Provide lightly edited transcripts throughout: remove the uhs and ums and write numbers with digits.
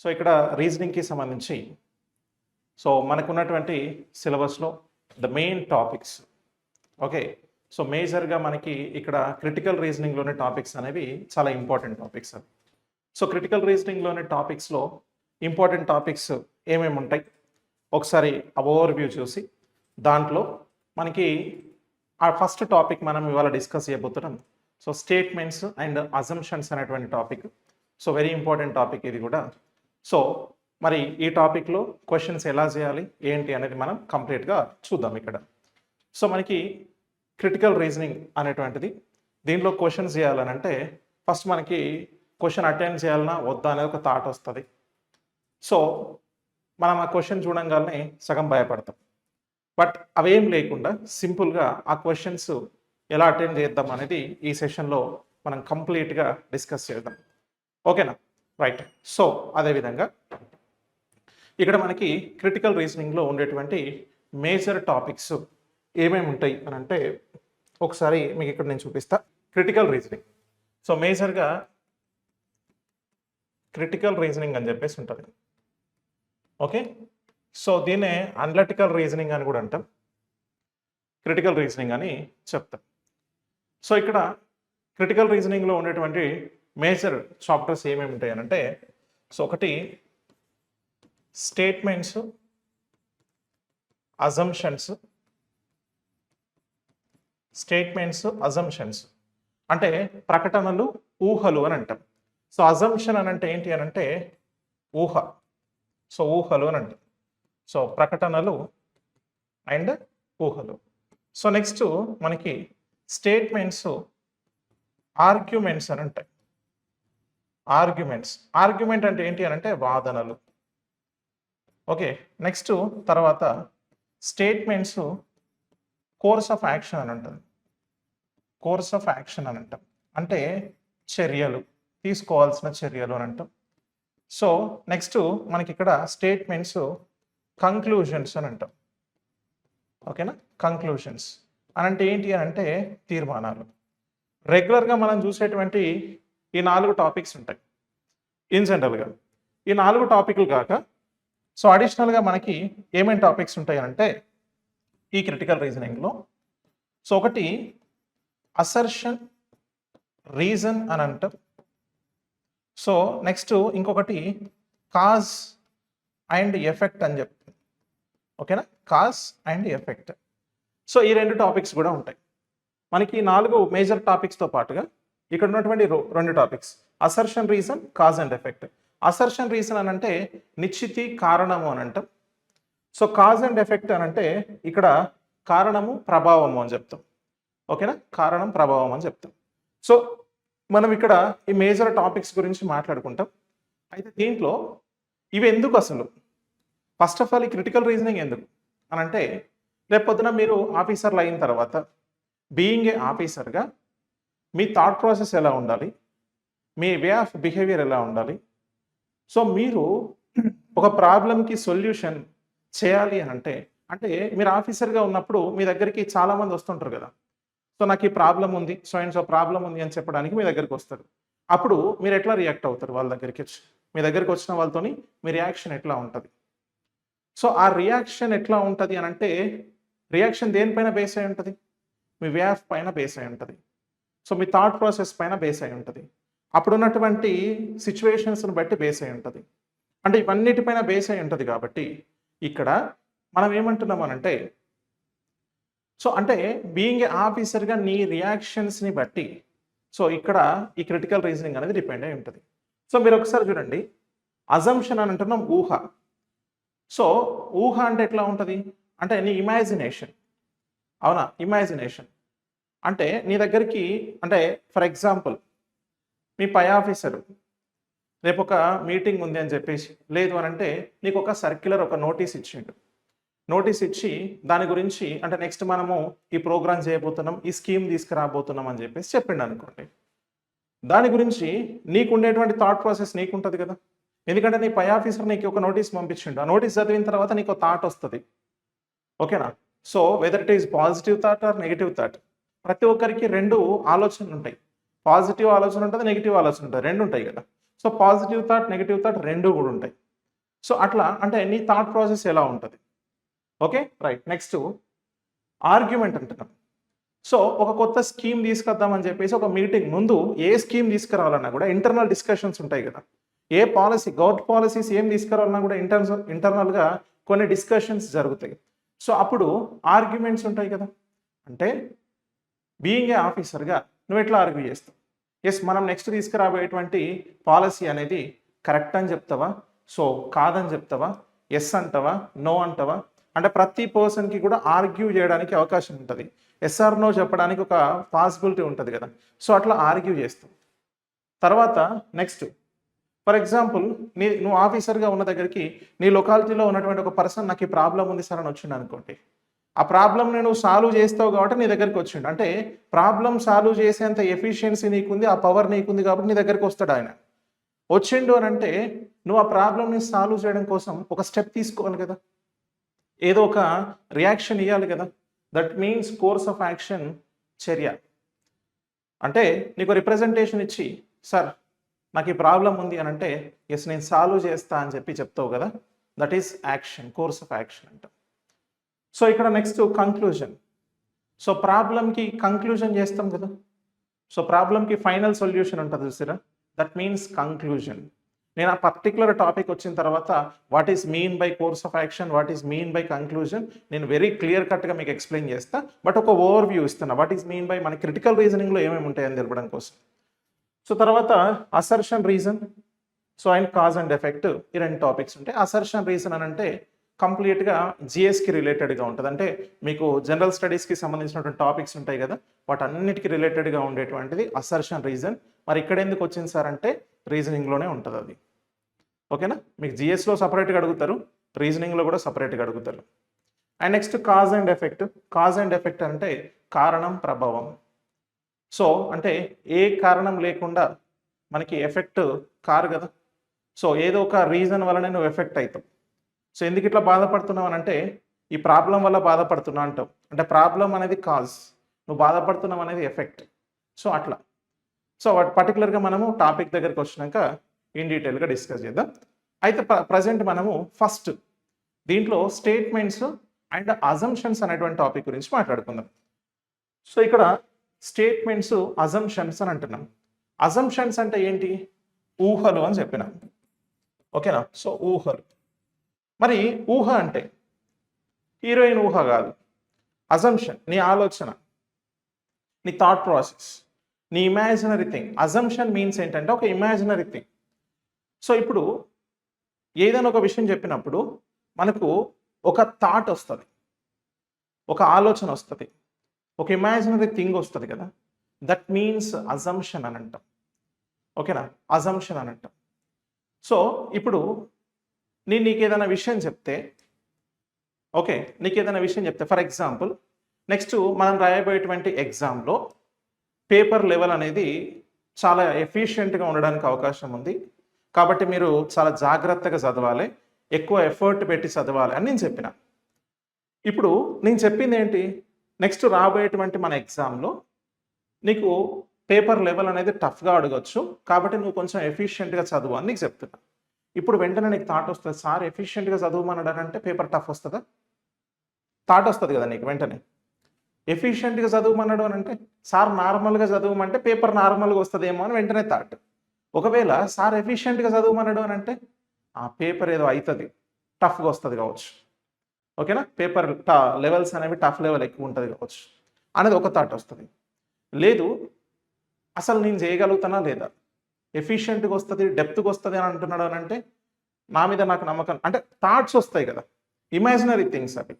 So ఇక్కడ రీజనింగ్కి సంబంధించి మనకున్నటువంటి సిలబస్లో the main topics okay. So మేజర్గా మనకి ఇక్కడ క్రిటికల్ రీజనింగ్లోని టాపిక్స్ అనేవి చాలా ఇంపార్టెంట్ టాపిక్స్ అవి. సో క్రిటికల్ రీజనింగ్లోని టాపిక్స్లో ఇంపార్టెంట్ టాపిక్స్ ఏమేమి ఉంటాయి ఒకసారి ఓవర్వ్యూ చూసి దాంట్లో మనకి ఆ ఫస్ట్ టాపిక్ మనం ఇవాళ డిస్కస్ చేయబోతున్నాం. సో స్టేట్మెంట్స్ అండ్ అజంప్షన్స్ అనేటువంటి topic. So very important topic ఇది కూడా. సో మరి ఈ టాపిక్లో క్వశ్చన్స్ ఎలా చేయాలి ఏంటి అనేది మనం కంప్లీట్గా చూద్దాం ఇక్కడ. సో మనకి క్రిటికల్ రీజనింగ్ అనేటువంటిది దీంట్లో క్వశ్చన్స్ చేయాలని అంటే ఫస్ట్ మనకి క్వశ్చన్ అటెండ్ చేయాలన్నా వద్దా అనేది ఒక థాట్ వస్తుంది. సో మనం ఆ క్వశ్చన్ చూడంగానే సగం భయపడతాం. బట్ అవేం లేకుండా సింపుల్గా ఆ క్వశ్చన్స్ ఎలా అటెండ్ చేద్దాం అనేది ఈ సెషన్లో మనం కంప్లీట్గా డిస్కస్ చేద్దాం. ఓకేనా? రైట్. సో అదేవిధంగా ఇక్కడ మనకి క్రిటికల్ రీజనింగ్లో ఉండేటువంటి మేజర్ టాపిక్స్ ఏమేమి ఉంటాయి అని అంటే ఒకసారి మీకు ఇక్కడ నేను చూపిస్తా. క్రిటికల్ రీజనింగ్, సో మేజర్గా క్రిటికల్ రీజనింగ్ అని చెప్పేసి ఉంటుంది. ఓకే. సో దీన్నే అనలిటికల్ రీజనింగ్ అని కూడా అంటాం, క్రిటికల్ రీజనింగ్ అని చెప్తాం. సో ఇక్కడ క్రిటికల్ రీజనింగ్లో ఉండేటువంటి మేజర్ చాప్టర్స్ ఏమేమి ఉంటాయి అని అంటే సో ఒకటి స్టేట్మెంట్స్, అజంప్షన్స్. స్టేట్మెంట్స్, అజంప్షన్స్ అంటే ప్రకటనలు, ఊహలు అని అంటాం. సో అజంప్షన్ అని అంటే ఏంటి అని అంటే ఊహ. సో ఊహలు అని అంటాం. సో ప్రకటనలు అండ్ ఊహలు. సో నెక్స్ట్ మనకి స్టేట్మెంట్స్, ఆర్గ్యుమెంట్స్ అని ఉంటాయి. ఆర్గ్యుమెంట్స్, ఆర్గ్యుమెంట్ అంటే ఏంటి అని అంటే వాదనలు. ఓకే. నెక్స్ట్ తర్వాత స్టేట్మెంట్స్ కోర్స్ ఆఫ్ యాక్షన్ అని ఉంటుంది. కోర్స్ ఆఫ్ యాక్షన్ అని అంటాం అంటే చర్యలు, తీసుకోవాల్సిన చర్యలు అని అంటాం. సో నెక్స్ట్ మనకి ఇక్కడ స్టేట్మెంట్స్ కంక్లూజన్స్ అని అంటాం. ఓకేనా? కంక్లూజన్స్ అని అంటే ఏంటి అని అంటే తీర్మానాలు. రెగ్యులర్గా మనం చూసేటువంటి ఈ 4 టాపిక్స్ ఉంటాయి ఇన్సెంట్రల్గా. ఈ 4 టాపిక్లు కాక సో అడిషనల్గా మనకి ఏమేమి టాపిక్స్ ఉంటాయి అంటే ఈ క్రిటికల్ రీజనింగ్లో సో ఒకటి అసర్షన్, రీజన్ అని అంటాం. సో నెక్స్ట్ ఇంకొకటి కాజ్ అండ్ ఎఫెక్ట్ అని చెప్తాం. ఓకేనా? Cause and effect. సో ఈ 2 టాపిక్స్ కూడా ఉంటాయి మనకి. 4 మేజర్ టాపిక్స్తో పాటుగా ఇక్కడ ఉన్నటువంటి 2 topics assertion, reason, cause and effect. Assertion, reason అని అంటే నిశ్చితి, కారణము అని అంటాం. సో కాజ్ అండ్ ఎఫెక్ట్ అని అంటే ఇక్కడ కారణము, ప్రభావము అని చెప్తాం. ఓకేనా? కారణం, ప్రభావం అని చెప్తాం. సో మనం ఇక్కడ ఈ మేజర్ టాపిక్స్ గురించి మాట్లాడుకుంటాం. అయితే దీంట్లో ఇవి ఎందుకు అసలు, ఫస్ట్ ఆఫ్ ఆల్ ఈ క్రిటికల్ రీజనింగ్ ఎందుకు అని అంటే రేపు పొద్దున మీరు ఆఫీసర్లు అయిన తర్వాత బీయింగ్ ఏ ఆఫీసర్గా మీ థాట్ ప్రాసెస్ ఎలా ఉండాలి, మీ వే ఆఫ్ బిహేవియర్ ఎలా ఉండాలి. సో మీరు ఒక ప్రాబ్లంకి సొల్యూషన్ చేయాలి అని అంటే మీరు ఆఫీసర్గా ఉన్నప్పుడు మీ దగ్గరికి చాలామంది వస్తుంటారు కదా. సో నాకు ఈ ప్రాబ్లం ఉంది, సో అండ్ సో ప్రాబ్లం ఉంది అని చెప్పడానికి మీ దగ్గరికి వస్తారు. అప్పుడు మీరు ఎట్లా రియాక్ట్ అవుతారు వాళ్ళ దగ్గరికి వచ్చి? మీ దగ్గరికి వచ్చిన వాళ్ళతోని మీ రియాక్షన్ ఎట్లా ఉంటుంది? సో ఆ రియాక్షన్ ఎట్లా ఉంటుంది అని అంటే రియాక్షన్ దేనిపైన బేస్ అయి ఉంటుంది? మీ వే ఆఫ్ పైన బేస్ అయి ఉంటుంది. సో మీ థాట్ ప్రాసెస్ పైన బేస్ అయి ఉంటుంది. అప్పుడు ఉన్నటువంటి సిచ్యువేషన్స్ని బట్టి బేస్ అయి ఉంటుంది. అంటే ఇవన్నిటిపైన బేస్ అయి ఉంటుంది. కాబట్టి ఇక్కడ మనం ఏమంటున్నామనంటే సో అంటే బీయింగ్ ఏ ఆఫీసర్గా నీ రియాక్షన్స్ని బట్టి సో ఇక్కడ ఈ క్రిటికల్ రీజనింగ్ అనేది డిపెండ్ అయి ఉంటుంది. సో మీరు ఒకసారి చూడండి, అజంప్షన్ అని అంటున్నాం ఊహ. సో ఊహ అంటే ఎట్లా ఉంటుంది అంటే నీ ఇమాజినేషన్. అవునా? ఇమాజినేషన్ అంటే నీ దగ్గరికి అంటే ఫర్ ఎగ్జాంపుల్ మీ పై ఆఫీసరు రేపు ఒక మీటింగ్ ఉంది అని చెప్పేసి లేదు అని అంటే నీకు ఒక సర్క్యులర్, ఒక నోటీస్ ఇచ్చిండు. నోటీస్ ఇచ్చి దాని గురించి అంటే నెక్స్ట్ మనము ఈ ప్రోగ్రామ్ చేయబోతున్నాం, ఈ స్కీమ్ తీసుకురాబోతున్నాం అని చెప్పేసి చెప్పిండు అనుకోండి. దాని గురించి నీకు ఉండేటువంటి థాట్ ప్రాసెస్ నీకు ఉంటుంది కదా. ఎందుకంటే నీ పై ఆఫీసర్ నీకు ఒక నోటీస్ పంపించిండు. ఆ నోటీస్ చదివిన తర్వాత నీకు ఒక థాట్ వస్తుంది. ఓకేనా? So whether it is positive thought or negative thought. ప్రతి ఒక్కరికి 2 ఆలోచనలు ఉంటాయి. పాజిటివ్ ఆలోచన ఉంటుంది, నెగిటివ్ ఆలోచన ఉంటుంది, 2 ఉంటాయి కదా. So so positive thought negative thought రెండు కూడా ఉంటాయి. సో అట్లా అంటే నీ థాట్ ప్రాసెస్ ఎలా ఉంటుంది. Okay right. నెక్స్ట్ ఆర్గ్యుమెంట్ అంటున్నాం. సో ఒక కొత్త స్కీమ్ తీసుకొద్దామని చెప్పేసి ఒక మీటింగ్ ముందు ఏ స్కీమ్ తీసుకురావాలన్నా కూడా ఇంటర్నల్ డిస్కషన్స్ ఉంటాయి కదా. ఏ పాలసీ గవర్నమెంట్ పాలసీస్ ఏం తీసుకురావాలన్నా కూడా ఇంటర్నల్గా కొన్ని డిస్కషన్స్ జరుగుతాయి. సో అప్పుడు ఆర్గ్యుమెంట్స్ ఉంటాయి కదా. అంటే బీయింగ్ ఏ ఆఫీసర్గా నువ్వు ఎట్లా ఆర్గ్యూ చేస్తావు? ఎస్, మనం నెక్స్ట్ తీసుకురాబోయేటువంటి పాలసీ అనేది కరెక్ట్ అని చెప్తావా, సో కాదని చెప్తావా, ఎస్ అంటావా, నో అంటావా? అంటే ప్రతి పర్సన్కి కూడా ఆర్గ్యూ చేయడానికి అవకాశం ఉంటుంది. ఎస్ఆర్ నో చెప్పడానికి ఒక పాసిబిలిటీ ఉంటుంది కదా. సో అట్లా ఆర్గ్యూ చేస్తాం. తర్వాత నెక్స్ట్ ఫర్ ఎగ్జాంపుల్ నువ్వు ఆఫీసర్గా ఉన్న దగ్గరికి నీ లొకాలిటీలో ఉన్నటువంటి ఒక పర్సన్ నాకు ఈ ప్రాబ్లం ఉంది సార్ అని వచ్చిండు అనుకోండి. ఆ ప్రాబ్లమ్ని నువ్వు సాల్వ్ చేస్తావు కాబట్టి నీ దగ్గరికి వచ్చిండు. అంటే ప్రాబ్లం సాల్వ్ చేసేంత ఎఫిషియన్సీ నీకుంది, ఆ పవర్ నీకుంది కాబట్టి నీ దగ్గరికి వస్తాడు ఆయన. వచ్చిండు అని అంటే నువ్వు ఆ ప్రాబ్లమ్ని సాల్వ్ చేయడం కోసం ఒక స్టెప్ తీసుకోవాలి కదా, ఏదో ఒక రియాక్షన్ ఇవ్వాలి కదా. That means course of action, చర్య. అంటే నీకు రిప్రజెంటేషన్ ఇచ్చి సార్ నాకు ఈ ప్రాబ్లం ఉంది అని అంటే ఎస్ నేను సాల్వ్ చేస్తా అని చెప్పి చెప్తావు కదా. That is action, course of action అంట. సో ఇక్కడ నెక్స్ట్ కంక్లూజన్. సో ప్రాబ్లంకి కంక్లూజన్ చేస్తాం కదా. సో ప్రాబ్లంకి ఫైనల్ సొల్యూషన్ ఉంటుంది చూసారా, దట్ మీన్స్ కంక్లూజన్. నేను ఆ పర్టికులర్ టాపిక్ వచ్చిన తర్వాత what is mean by course of action, what is mean by conclusion నేను వెరీ క్లియర్ కట్గా మీకు ఎక్స్ప్లెయిన్ చేస్తా. బట్ ఒక ఓవర్ వ్యూ ఇస్తున్నా వాట్ ఈస్ మీన్ బై మన క్రిటికల్ రీజనింగ్లో ఏమేమి ఉంటాయని తెలపడం కోసం. సో తర్వాత assertion reason, so and cause and effect, ఈ రెండు టాపిక్స్ ఉంటాయి. అసర్షన్ రీజన్ అని అంటే కంప్లీట్గా జిఎస్కి రిలేటెడ్గా ఉంటుంది. అంటే మీకు జనరల్ స్టడీస్కి సంబంధించినటువంటి టాపిక్స్ ఉంటాయి కదా, వాటన్నిటికీ రిలేటెడ్గా ఉండేటువంటిది అసర్షన్ రీజన్. మరి ఇక్కడ ఎందుకు వచ్చింది సార్ అంటే రీజనింగ్లోనే ఉంటుంది అది. ఓకేనా, మీకు జిఎస్లో సపరేట్గా అడుగుతారు, రీజనింగ్లో కూడా సపరేట్గా అడుగుతారు. And next cause and effect. Cause and effect అంటే కారణం ప్రభావం. సో అంటే ఏ కారణం లేకుండా మనకి ఎఫెక్ట్ కారు కదా. సో ఏదో ఒక రీజన్ వల్లనే నువ్వు ఎఫెక్ట్ అవుతావు. సో ఎందుకు ఇట్లా బాధపడుతున్నావు అని అంటే ఈ ప్రాబ్లం వల్ల బాధపడుతున్నావు అంటావు. అంటే ప్రాబ్లం అనేది కాజ్, నువ్వు బాధపడుతున్నావు అనేది ఎఫెక్ట్. సో అట్లా. సో పర్టికులర్గా మనము టాపిక్ దగ్గరికి వచ్చినాక ఇన్ డీటెయిల్గా డిస్కస్ చేద్దాం. అయితే ప్రజెంట్ మనము ఫస్ట్ దీంట్లో స్టేట్మెంట్స్ అండ్ అజంప్షన్స్ అనేటువంటి టాపిక్ గురించి మాట్లాడుకుందాం. సో ఇక్కడ స్టేట్మెంట్స్, అజంప్షన్స్ అని అంటున్నాం. అజంప్షన్స్ అంటే ఏంటి? ఊహలు అని చెప్పినాం. ఓకేనా, సో ఊహలు. మరి ఊహ అంటే హీరోయిన్ ఊహ కాదు, అజంప్షన్ నీ ఆలోచన, నీ థాట్ ప్రాసెస్, నీ ఇమాజినరీ థింగ్. అజంప్షన్ మీన్స్ ఏంటంటే ఒక ఇమాజినరీ థింగ్. సో ఇప్పుడు ఏదైనా ఒక విషయం చెప్పినప్పుడు మనకు ఒక థాట్ వస్తుంది, ఒక ఆలోచన వస్తుంది, ఒక ఇమాజినరీ థింగ్ వస్తుంది కదా. దట్ మీన్స్ అజంప్షన్ అని అంటాం. ఓకేనా, అజంప్షన్ అని అంటాం. సో ఇప్పుడు నీకు ఏదైనా విషయం చెప్తే, ఓకే, నీకు ఏదైనా విషయం చెప్తే ఫర్ ఎగ్జాంపుల్ నెక్స్ట్ మనం రాయబోయేటువంటి ఎగ్జామ్లో పేపర్ లెవెల్ అనేది చాలా ఎఫిషియెంట్గా ఉండడానికి అవకాశం ఉంది. కాబట్టి మీరు చాలా జాగ్రత్తగా చదవాలి, ఎక్కువ ఎఫర్ట్ పెట్టి చదవాలి అని నేను చెప్పిన. ఇప్పుడు నేను చెప్పింది ఏంటి? నెక్స్ట్ రాబోయేటువంటి మన ఎగ్జామ్లో నీకు పేపర్ లెవెల్ అనేది టఫ్గా అడగచ్చు, కాబట్టి నువ్వు కొంచెం ఎఫిషియెంట్గా చదువు అని నీకు చెప్తున్నా. ఇప్పుడు వెంటనే నీకు థాట్ వస్తుంది, సార్ ఎఫిషియెంట్గా చదువుమన్నాడంటే పేపర్ టఫ్ వస్తుందా? థాట్ వస్తుంది కదా నీకు వెంటనే. ఎఫిషియెంట్గా చదువుమన్నాడు అని అంటే సార్ నార్మల్గా చదువుమంటే పేపర్ నార్మల్గా వస్తుందేమో అని వెంటనే థాట్. ఒకవేళ సార్ ఎఫిషియెంట్గా చదువుమన్నాడు అని అంటే ఆ పేపర్ ఏదో అవుతుంది, టఫ్గా వస్తుంది కావచ్చు. ఓకేనా, పేపర్ లెవెల్స్ అనేవి టఫ్ లెవెల్ ఎక్కువ ఉంటుంది కావచ్చు అనేది ఒక థాట్ వస్తుంది. లేదు అసలు నేను చేయగలుగుతానా లేదా, ఎఫిషియెంట్గా వస్తుంది, డెప్త్గా వస్తుంది అని అంటున్నాడు అని అంటే నా మీద నాకు నమ్మకం, అంటే థాట్స్ వస్తాయి కదా, ఇమాజినరీ థింగ్స్ అవి.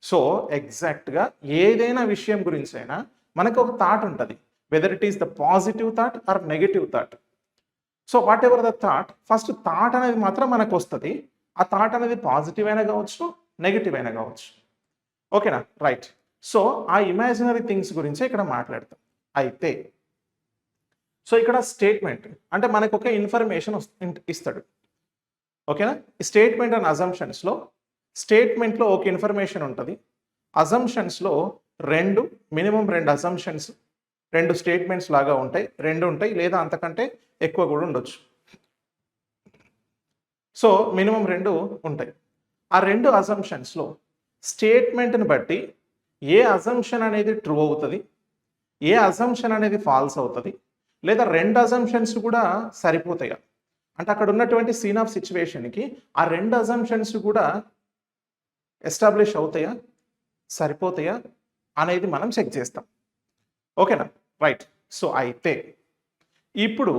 సో ఎగ్జాక్ట్గా ఏదైనా విషయం గురించి అయినా మనకు ఒక థాట్ ఉంటుంది, whether it is the positive thought or negative thought. So what ever the thought, first thought అనేది మాత్రం మనకు వస్తుంది. ఆ థాట్ అనేది పాజిటివ్ అయినా కావచ్చు, నెగిటివ్ అయినా కావచ్చు. ఓకేనా, రైట్. సో ఆ ఇమాజినరీ థింగ్స్ గురించి ఇక్కడ మాట్లాడతాం. అయితే సో ఇక్కడ స్టేట్మెంట్ అంటే మనకు ఒక ఇన్ఫర్మేషన్ ఇస్తాడు. ఓకేనా, స్టేట్మెంట్ అండ్ అజంప్షన్స్లో స్టేట్మెంట్లో ఒక ఇన్ఫర్మేషన్ ఉంటుంది, అజంప్షన్స్లో మినిమం రెండు అజంప్షన్స్, రెండు స్టేట్మెంట్స్ లాగా ఉంటాయి, రెండు ఉంటాయి లేదా అంతకంటే ఎక్కువ కూడా ఉండొచ్చు. సో మినిమం 2 ఉంటాయి. ఆ 2 అజంప్షన్స్‌లో స్టేట్మెంట్‌ని బట్టి ఏ అజంప్షన్ అనేది ట్రూ అవుతది, ఏ అజంప్షన్ అనేది ఫాల్స్ అవుతది, లేదా 2 అజంప్షన్స్ కూడా సరిపోతాయా? అంటే అక్కడ ఉన్నటువంటి సీన్ ఆఫ్ సిట్యుయేషన్‌కి ఆ 2 అజంప్షన్స్ కూడా ఎస్టాబ్లిష్ అవుతాయా? సరిపోతాయా? అనేది మనం చెక్ చేస్తాం. ఓకేనా? రైట్. సో అయితే ఇప్పుడు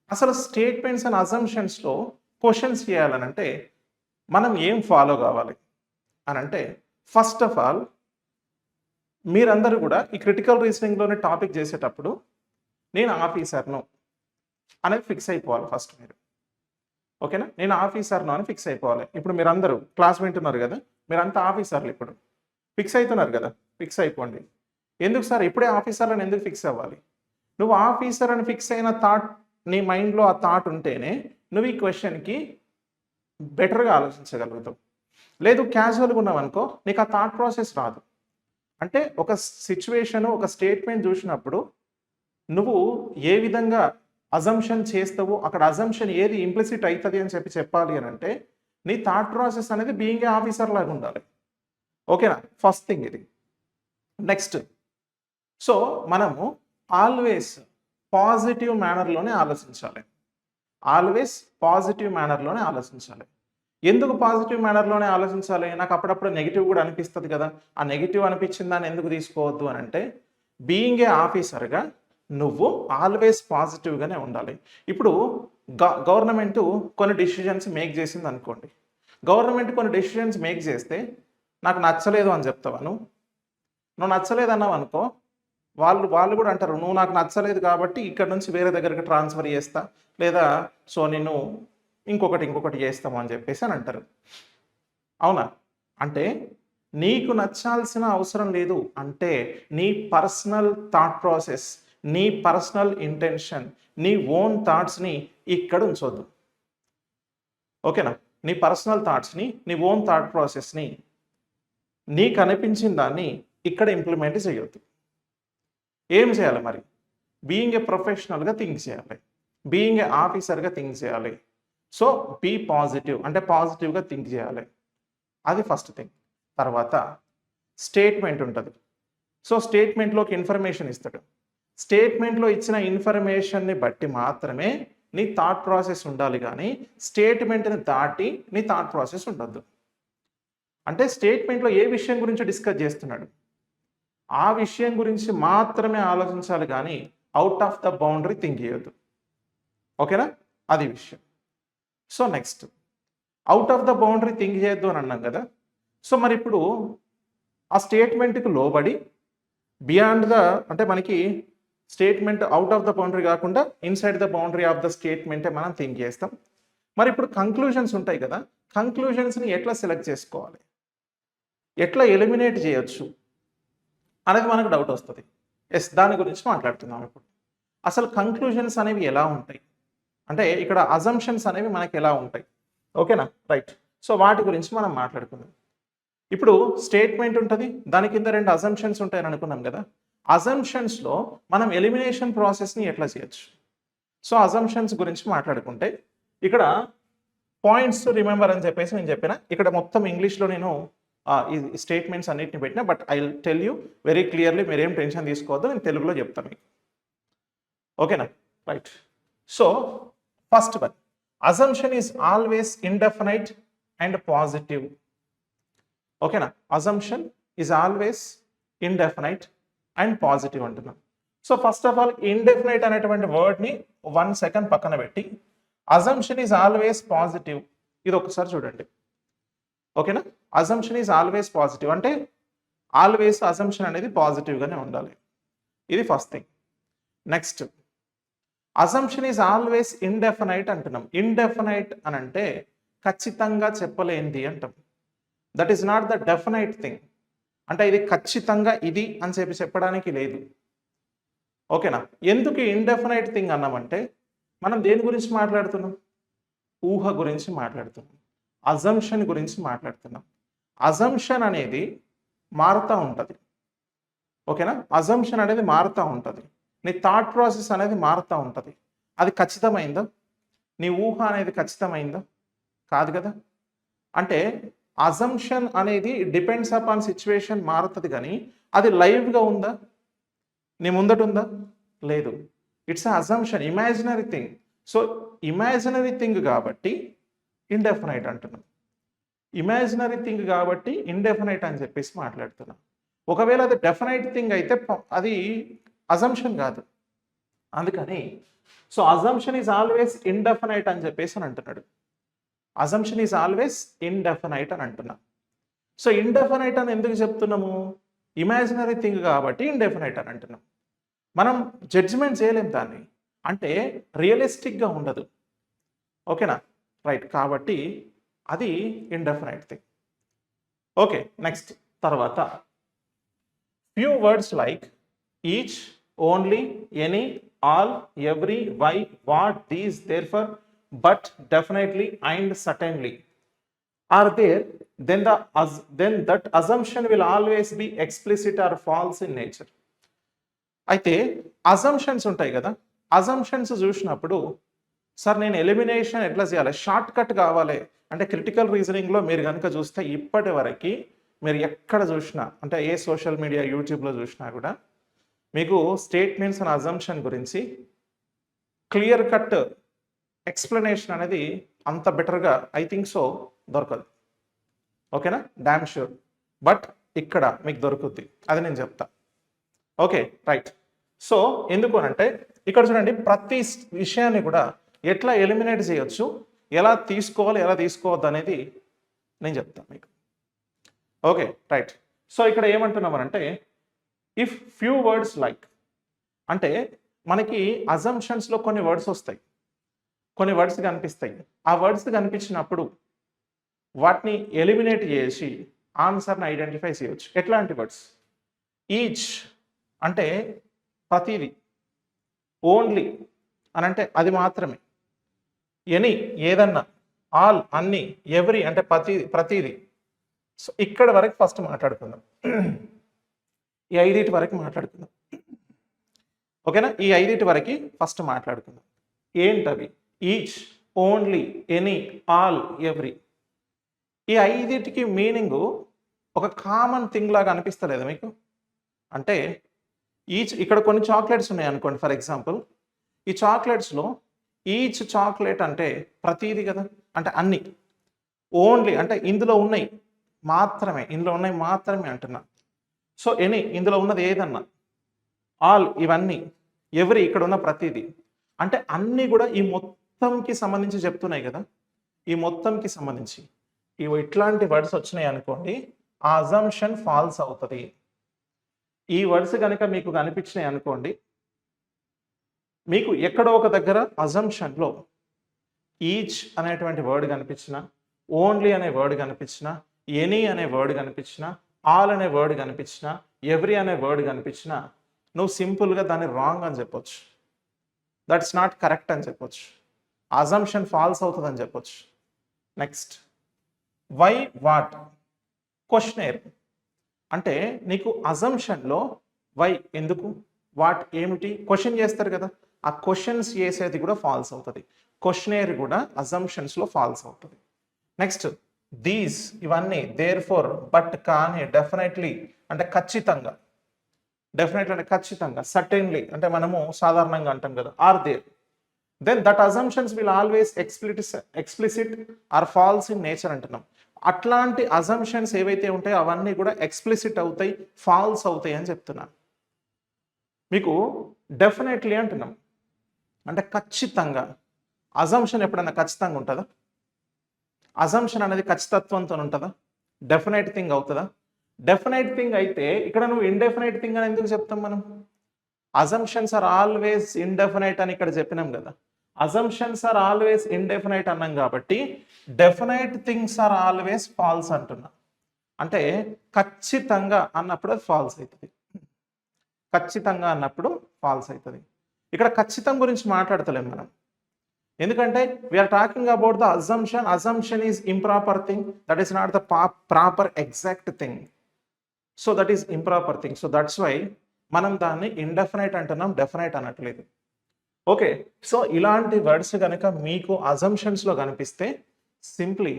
అసలు స్టేట్మెంట్స్ అండ్ అజంప్షన్స్‌లో క్వెషన్స్ చేయాలనంటే మనం ఏం ఫాలో కావాలి అనంటే ఫస్ట్ ఆఫ్ ఆల్ మీరందరూ కూడా ఈ క్రిటికల్ రీజనింగ్‌లోనే టాపిక్ చేసేటప్పుడు నేను ఆఫీసర్‌ను అనేది ఫిక్స్ అయిపోవాలి ఫస్ట్ మీరు. ఓకేనా? నేను ఆఫీసర్‌ను అని ఫిక్స్ అయిపోవాలి. ఇప్పుడు మీరందరూ క్లాస్ వింటున్నారు కదా! మీరంతా ఆఫీసర్‌లు ఇప్పుడు. ఫిక్స్ అయితున్నారు కదా! ఫిక్స్ అయిపోండి. ఎందుకు సార్ ఇప్పుడే ఆఫీసర్‌లని ఎందుకు ఫిక్స్ అవ్వాలి? నువ్వు ఆఫీసర్ అని ఫిక్స్ అయిన థాట్ నీ మైండ్‌లో ఆ థాట్ ఉంటేనే నువ్వు ఈ క్వెషన్‌కి బెటర్‌గా ఆలోచించగలుగుతావు. లేదు క్యాజువల్‌గా ఉన్నావనుకో నీకు ఆ థాట్ ప్రాసెస్ రాదు. అంటే ఒక సిట్యుయేషన్, ఒక స్టేట్మెంట్ చూసినప్పుడు నువ్వు ఏ విధంగా అజంప్షన్ చేస్తావో అక్కడ అజంప్షన్ ఏది ఇంప్లిసిట్ అయితది అని చెప్పాలి అనంటే నీ థాట్ ప్రాసెస్ అనేది బీయింగ్ ఏ ఆఫీసర్ లాగా ఉండాలి. ఓకేనా? ఫస్ట్ థింగ్ ఇది. నెక్స్ట్ సో మనము ఆల్వేస్ పాజిటివ్ మేనర్‌లోనే ఆలోచించాలి. ఆల్వేస్ పాజిటివ్ మేనర్‌లోనే ఆలోచించాలి. ఎందుకు పాజిటివ్ మేనర్‌లోనే ఆలోచించాలి? నాకు అప్పుడప్పుడు నెగెటివ్ కూడా అనిపిస్తది కదా! ఆ నెగెటివ్ అనిపించిన దాన్ని ఎందుకు తీసుకోవద్దు అనంటే బీయింగ్ ఏ ఆఫీసర్‌గా నువ్వు ఆల్వేస్ పాజిటివ్‌గానే ఉండాలి. ఇప్పుడు గవర్నమెంటు కొన్ని డెసిషన్స్ మేక్ చేసిందనుకోండి. గవర్నమెంట్ కొన్ని డెసిషన్స్ మేక్ చేస్తే నాకు నచ్చలేదు అని చెప్తావా నువ్వు? నువ్వు నచ్చలేదన్నావనుకో వాళ్ళు కూడా అంటారు, "నువ్వు నాకు నచ్చలేదు కాబట్టి ఇక్కడి నుంచి వేరే దగ్గరికి ట్రాన్స్‌ఫర్ చేస్తా. లేదా సో నిన్ను ఇంకొకటి చేస్తాము" అని చెప్పేసి అని అంటారు. అవునా? అంటే నీకు నచ్చాల్సిన అవసరం లేదు. అంటే నీ పర్సనల్ థాట్ ప్రాసెస్, నీ పర్సనల్ ఇంటెన్షన్, నీ ఓన్ థాట్స్‌ని ఇక్కడ ఉంచొద్దు. ఓకేనా? నీ పర్సనల్ థాట్స్‌ని, నీ ఓన్ థాట్ ప్రాసెస్‌ని నీకు అనిపించిన దాన్ని ఇక్కడ ఇంప్లిమెంట్ చేయొద్దు. ఏం చేయాలి మరి? బీయింగ్ ఏ ప్రొఫెషనల్‌గా థింక్ చేయాలి. బీయింగ్ ఏ ఆఫీసర్‌గా థింక్ చేయాలి. సో, బీ పాజిటివ్ అంటే పాజిటివ్‌గా థింక్ చేయాలి. అది ఫస్ట్ థింగ్. తర్వాత స్టేట్మెంట్ ఉంటది. సో, స్టేట్మెంట్‌లోకి ఇన్ఫర్మేషన్ ఇస్తాడు. స్టేట్మెంట్‌లో ఇచ్చిన ఇన్ఫర్మేషన్‌ని బట్టి మాత్రమే నీ థాట్ ప్రాసెస్ ఉండాలి గానీ, స్టేట్మెంట్‌ని దాటి నీ థాట్ ప్రాసెస్ ఉండొద్దు. అంటే స్టేట్మెంట్‌లో ఏ విషయం గురించి డిస్కస్ చేస్తున్నాడు? ఆ విషయం గురించి మాత్రమే ఆలోచించాలి గానీ, out of the boundary think చేయొద్దు. ఓకేనా? అది విషయం. So, next out of the boundary think చేయొద్దు అని అన్నాం కదా! సో, మరిప్పుడు ఆ స్టేట్మెంట్‌కి లోబడి బియాండ్ ద అంటే మనకి statement out of the boundary కాకుండా inside the boundary of the స్టేట్మెంటే మనం థింక్ చేస్తాం. మరిప్పుడు కంక్లూజన్స్ ఉంటాయి కదా! కంక్లూజన్స్‌ని ఎట్లా సెలెక్ట్ చేసుకోవాలి? ఎట్లా ఎలిమినేట్ చేయొచ్చు? అనేది మనకు డౌట్ వస్తది. యెస్. దాని గురించి మాట్లాడుతున్నాం ఇప్పుడు. అసలు కంక్లూజన్స్ అనేవి ఎలా ఉంటాయి? అంటే ఇక్కడ అజంప్షన్స్ అనేవి మనకి ఎలా ఉంటాయి? ఓకేనా? రైట్. సో, వాటి గురించి మనం మాట్లాడుకుందాం. ఇప్పుడు స్టేట్మెంట్ ఉంటది. దాని కింద 2 అజంప్షన్స్ ఉంటాయని అనుకున్నాం గదా! అజంప్షన్స్‌లో మనం ఎలిమినేషన్ ప్రాసెస్‌ని ఎట్లా చేయొచ్చు? సో, అజంప్షన్స్ గురించి మాట్లాడుకుంటే ఇక్కడ పాయింట్స్ టు రిమెంబర్ అని చెప్పేసి నేను చెప్పిన. ఇక్కడ మొత్తం ఇంగ్లీష్‌లో నేను ఈ స్టేట్మెంట్స్ అన్నిటిని పెట్టినా. But I will tell you very clearly మీరేం టెన్షన్ తీసుకోవద్దు. నేను తెలుగులో చెప్తా మీకు. ఓకేనా? Right. So, first one assumption is always indefinite and positive. ఓకేనా? Assumption is always indefinite and positive అంటున్నాం. So, first of all indefinite అనేటువంటి వర్డ్‌ని 1 సెకండ్ పక్కన పెట్టి అజంప్షన్ ఈజ్ ఆల్వేస్ పాజిటివ్ ఇది ఒకసారి చూడండి. ఓకేనా? అజంప్షన్ ఈజ్ ఆల్వేస్ పాజిటివ్ అంటే ఆల్వేస్ అజంప్షన్ అనేది పాజిటివ్‌గానే ఉండాలి. ఇది first thing. Next assumption is always indefinite అంటున్నాం. ఇండెఫినైట్ అనంటే ఖచ్చితంగా చెప్పలేనిది అంటాం. That is not the definite thing. అంటే ఇది ఖచ్చితంగా ఇది అని చెప్పడానికి లేదు. ఓకేనా? ఎందుకు ఇండెఫినైట్ థింగ్ అన్నామంటే మనం దేని గురించి మాట్లాడుతున్నాం? ఊహ గురించి మాట్లాడుతున్నాం. అజంప్షన్ గురించి మాట్లాడుతున్నాం. అజంప్షన్ అనేది మారుతా ఉంటది. ఓకేనా? అజంప్షన్ అనేది మారుతా ఉంటది. నీ థాట్ ప్రాసెస్ అనేది మారుతా ఉంటది. అది ఖచ్చితమైందా? నీ ఊహ అనేది ఖచ్చితమైందా? కాదు కదా. అంటే అజంప్షన్ అనేది డిపెండ్స్ అపాన్ సిచ్యువేషన్ మారుతుంది, కానీ అది లైవ్గా ఉందా, నీ ముందట ఉందా, లేదు. It's assumption, imaginary thing. So imaginary thing కాబట్టి ఇండెఫినైట్ అంటున్నాం. ఇమాజినరీ థింగ్ కాబట్టి ఇండెఫినైట్ అని చెప్పేసి మాట్లాడుతున్నాం. ఒకవేళ అది డెఫినైట్ థింగ్ అయితే అది అజంప్షన్ కాదు. అందుకని so assumption is always indefinite అని చెప్పేసి అని అంటున్నాడు. అజంప్షన్ ఈజ్ ఆల్వేస్ ఇండెఫినైట్ అని అంటున్నాం. సో ఇండెఫినైట్ అని ఎందుకు చెప్తున్నాము, ఇమాజినరీ థింగ్ కాబట్టి ఇండెఫినైట్ అని అంటున్నాం. మనం జడ్జిమెంట్ చేయలేం దాన్ని, అంటే రియలిస్టిక్గా ఉండదు. ఓకేనా, రైట్. కాబట్టి అది ఇండెఫినైట్ థింగ్. ఓకే, నెక్స్ట్ తర్వాత few words like each, only, any, all, every, why, what, these, therefore, but, definitely, and certainly are there, then that assumption will always be explicit or false in nature. అయితే assumptions ఉంటాయి కదా, assumptions చూసినప్పుడు sir నేను elimination ఎట్లా చేయాలి, short cut కావాలి అంటే critical రీజనింగ్లో మీరు కనుక చూస్తే ఇప్పటి వరకు మీరు ఎక్కడ చూసినా, అంటే ఏ సోషల్ మీడియా యూట్యూబ్లో చూసినా కూడా మీకు స్టేట్మెంట్స్ అండ్ అజంప్షన్ గురించి క్లియర్ కట్ ఎక్స్ప్లెనేషన్ అనేది అంత బెటర్గా ఐ థింక్ సో దొరకదు. ఓకేనా, డామ్ షూర్. బట్ ఇక్కడ మీకు దొరుకుద్ది, అది నేను చెప్తా. Okay, right. సో ఎందుకు అంటే ఇక్కడ చూడండి, ప్రతి విషయాన్ని కూడా ఎట్లా ఎలిమినేట్ చేయొచ్చు, ఎలా తీసుకోవాలి ఎలా తీసుకోవద్దు అనేది నేను చెప్తాను మీకు. Okay, right. సో ఇక్కడ ఏమంటున్నామనంటే ఇఫ్ ఫ్యూ వర్డ్స్ లైక్, అంటే మనకి అజంప్షన్స్లో కొన్ని వర్డ్స్ వస్తాయి, కొన్ని వర్డ్స్ కనిపిస్తాయి. ఆ వర్డ్స్ కనిపించినప్పుడు వాటిని ఎలిమినేట్ చేసి ఆన్సర్ని ఐడెంటిఫై చేయవచ్చు. ఎట్లాంటి వర్డ్స్, ఈచ్ అంటే ప్రతిదీ, ఓన్లీ అని అంటే అది మాత్రమే, ఎనీ ఏదన్నా, ఆల్ అన్ని, ఎవ్రీ అంటే ప్రతిదీ. సో ఇక్కడ వరకు ఫస్ట్ మాట్లాడుకుందాం, ఈ 5 వరకు మాట్లాడుకుందాం. ఓకేనా, ఈ 5 వరకు ఫస్ట్ మాట్లాడుకుందాం. ఏంటవి, each, only, any, all, every. ఈ 5 మీనింగు ఒక కామన్ థింగ్ లాగా అనిపిస్తలేదు మీకు? అంటే ఈచ్, ఇక్కడ కొన్ని చాక్లెట్స్ ఉన్నాయి అనుకోండి ఫర్ ఎగ్జాంపుల్, ఈ చాక్లెట్స్లో ఈచ్ చాక్లెట్ అంటే ప్రతీది కదా, అంటే అన్ని. ఓన్లీ అంటే ఇందులో ఉన్నాయి మాత్రమే అంటున్నా. సో ఎనీ ఇందులో ఉన్నది ఏదన్నా, ఆల్ ఇవన్నీ, ఎవ్రీ ఇక్కడ ఉన్న ప్రతీది, అంటే అన్నీ కూడా ఈ మొత్తంకి సంబంధించి చెప్తున్నాయి కదా. ఈ మొత్తంకి సంబంధించి ఇట్లాంటి వర్డ్స్ వచ్చినాయి అనుకోండి, ఆ అజంప్షన్ ఫాల్స్ అవుతుంది. ఈ వర్డ్స్ కనుక మీకు కనిపించినాయి అనుకోండి, మీకు ఎక్కడో ఒక దగ్గర అజంప్షన్లో ఈచ్ అనేటువంటి వర్డ్ కనిపించిన, ఓన్లీ అనే వర్డ్ కనిపించిన, ఎనీ అనే వర్డ్ కనిపించిన, ఆల్ అనే వర్డ్ కనిపించిన, ఎవ్రీ అనే వర్డ్ కనిపించిన, నువ్వు సింపుల్గా దాన్ని రాంగ్ అని చెప్పొచ్చు, దట్స్ నాట్ కరెక్ట్ అని చెప్పొచ్చు, అజంప్షన్ ఫాల్స్ అవుతుంది అని చెప్పొచ్చు. నెక్స్ట్ వై, వాట్, క్వశ్చనర్ అంటే నీకు అజంప్షన్లో వై ఎందుకు, వాట్ ఏమిటి, క్వశ్చన్ చేస్తారు కదా, ఆ క్వశ్చన్స్ చేసేది కూడా ఫాల్స్ అవుతుంది. క్వశ్చనర్ కూడా అజంప్షన్స్లో ఫాల్స్ అవుతుంది. నెక్స్ట్ దీస్ ఇవన్నీ, దేర్ ఫోర్, బట్ కానీ, డెఫినెట్లీ అంటే ఖచ్చితంగా, డెఫినెట్లీ అంటే ఖచ్చితంగా, సర్టెన్లీ అంటే మనము సాధారణంగా అంటాం కదా, are there, then that assumptions will always explicit or false in nature అంటున్నాం. అట్లాంటి అజంప్షన్స్ ఏవైతే ఉంటాయో అవన్నీ కూడా ఎక్స్ప్లిసిట్ అవుతాయి, ఫాల్స్ అవుతాయి అని చెప్తున్నాను. మీకు డెఫినెట్లీ అంటున్నాం అంటే ఖచ్చితంగా. అజంప్షన్ ఎప్పుడైనా ఖచ్చితంగా ఉంటుందా? అజంప్షన్ అనేది ఖచ్చితత్వంతో ఉంటుందా? డెఫినెట్ థింగ్ అవుతుందా? డెఫినెట్ థింగ్ అయితే ఇక్కడ నువ్వు ఇండెఫినెట్ థింగ్ అని ఎందుకు చెప్తాం మనం? అజంప్షన్స్ ఆర్ ఆల్వేస్ ఇండెఫినైట్ అని ఇక్కడ చెప్పినాం కదా. అజంప్షన్స్ ఆర్ ఆల్వేస్ ఇండెఫినైట్ అన్నాం కాబట్టి definite things are always false అంటున్నా. అంటే ఖచ్చితంగా అన్నప్పుడు అది ఫాల్స్ అవుతుంది, ఖచ్చితంగా అన్నప్పుడు ఫాల్స్ అవుతుంది. ఇక్కడ ఖచ్చితం గురించి మాట్లాడతలేం మనం, ఎందుకంటే we are talking about the assumption. Assumption is improper thing, that is not the proper exact thing. So that is improper thing. So that's why మనం దాన్ని ఇండెఫినైట్ అంటున్నాం, డెఫినైట్ అనట్లేదు. ఓకే, సో ఇలాంటి వర్డ్స్ కనుక మీకు అజంప్షన్స్లో కనిపిస్తే simply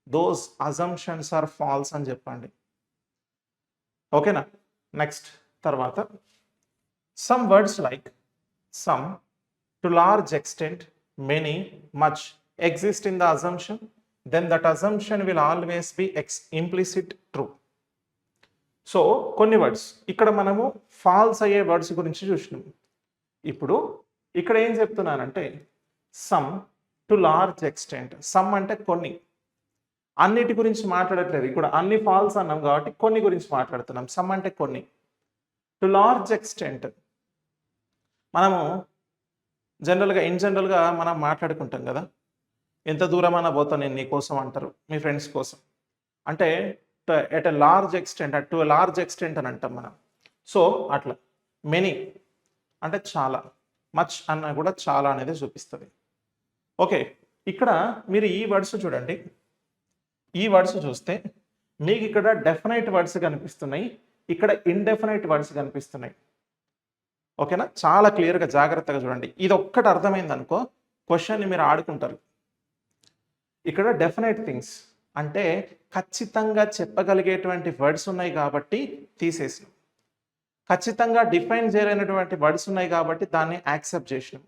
those assumptions are false అని చెప్పండి. ఓకేనా? నెక్స్ట్ తర్వాత some words like some, to large extent, many, much exist in the assumption, then that assumption will always be implicit true. So కొన్ని వర్డ్స్ ఇక్కడ మనము ఫాల్స్ అయ్యే వర్డ్స్ గురించి చూసినాం. ఇప్పుడు ఇక్కడ ఏం చెప్తున్నానంటే some, to large extent. Some అంటే కొన్ని, అన్నిటి గురించి మాట్లాడట్లేదు. ఇక్కడ అన్ని ఫాల్స్ అన్నాం కాబట్టి కొన్ని గురించి మాట్లాడుతున్నాం. సమ్ అంటే కొన్ని. టు లార్జ్ ఎక్స్టెంట్ మనము జనరల్గా మనం మాట్లాడుకుంటాం కదా, ఎంత దూరమైనా పోతాను నేను నీకోసం అంటారు మీ ఫ్రెండ్స్ కోసం. అంటే at a large extent, to a large extent అని అంటాం మనం. సో అట్లా మెనీ అంటే చాలా, మచ్ అన్న కూడా చాలా అనేది చూపిస్తుంది. ఓకే, ఇక్కడ మీరు ఈ వర్డ్స్ చూడండి. ఈ వర్డ్స్ చూస్తే మీకు ఇక్కడ డెఫినైట్ వర్డ్స్ కనిపిస్తున్నాయి, ఇక్కడ ఇండెఫినైట్ వర్డ్స్ కనిపిస్తున్నాయి. ఓకేనా? చాలా క్లియర్గా జాగ్రత్తగా చూడండి. ఇది ఒక్కటి అర్థమైంది అనుకో, క్వశ్చన్ని మీరు ఆడుకుంటారు. ఇక్కడ డెఫినైట్ థింగ్స్ అంటే ఖచ్చితంగా చెప్పగలిగేటువంటి వర్డ్స్ ఉన్నాయి కాబట్టి తీసేసినాం. ఖచ్చితంగా డిఫైన్ చేయలేనటువంటి వర్డ్స్ ఉన్నాయి కాబట్టి దాన్ని యాక్సెప్ట్ చేసినాం.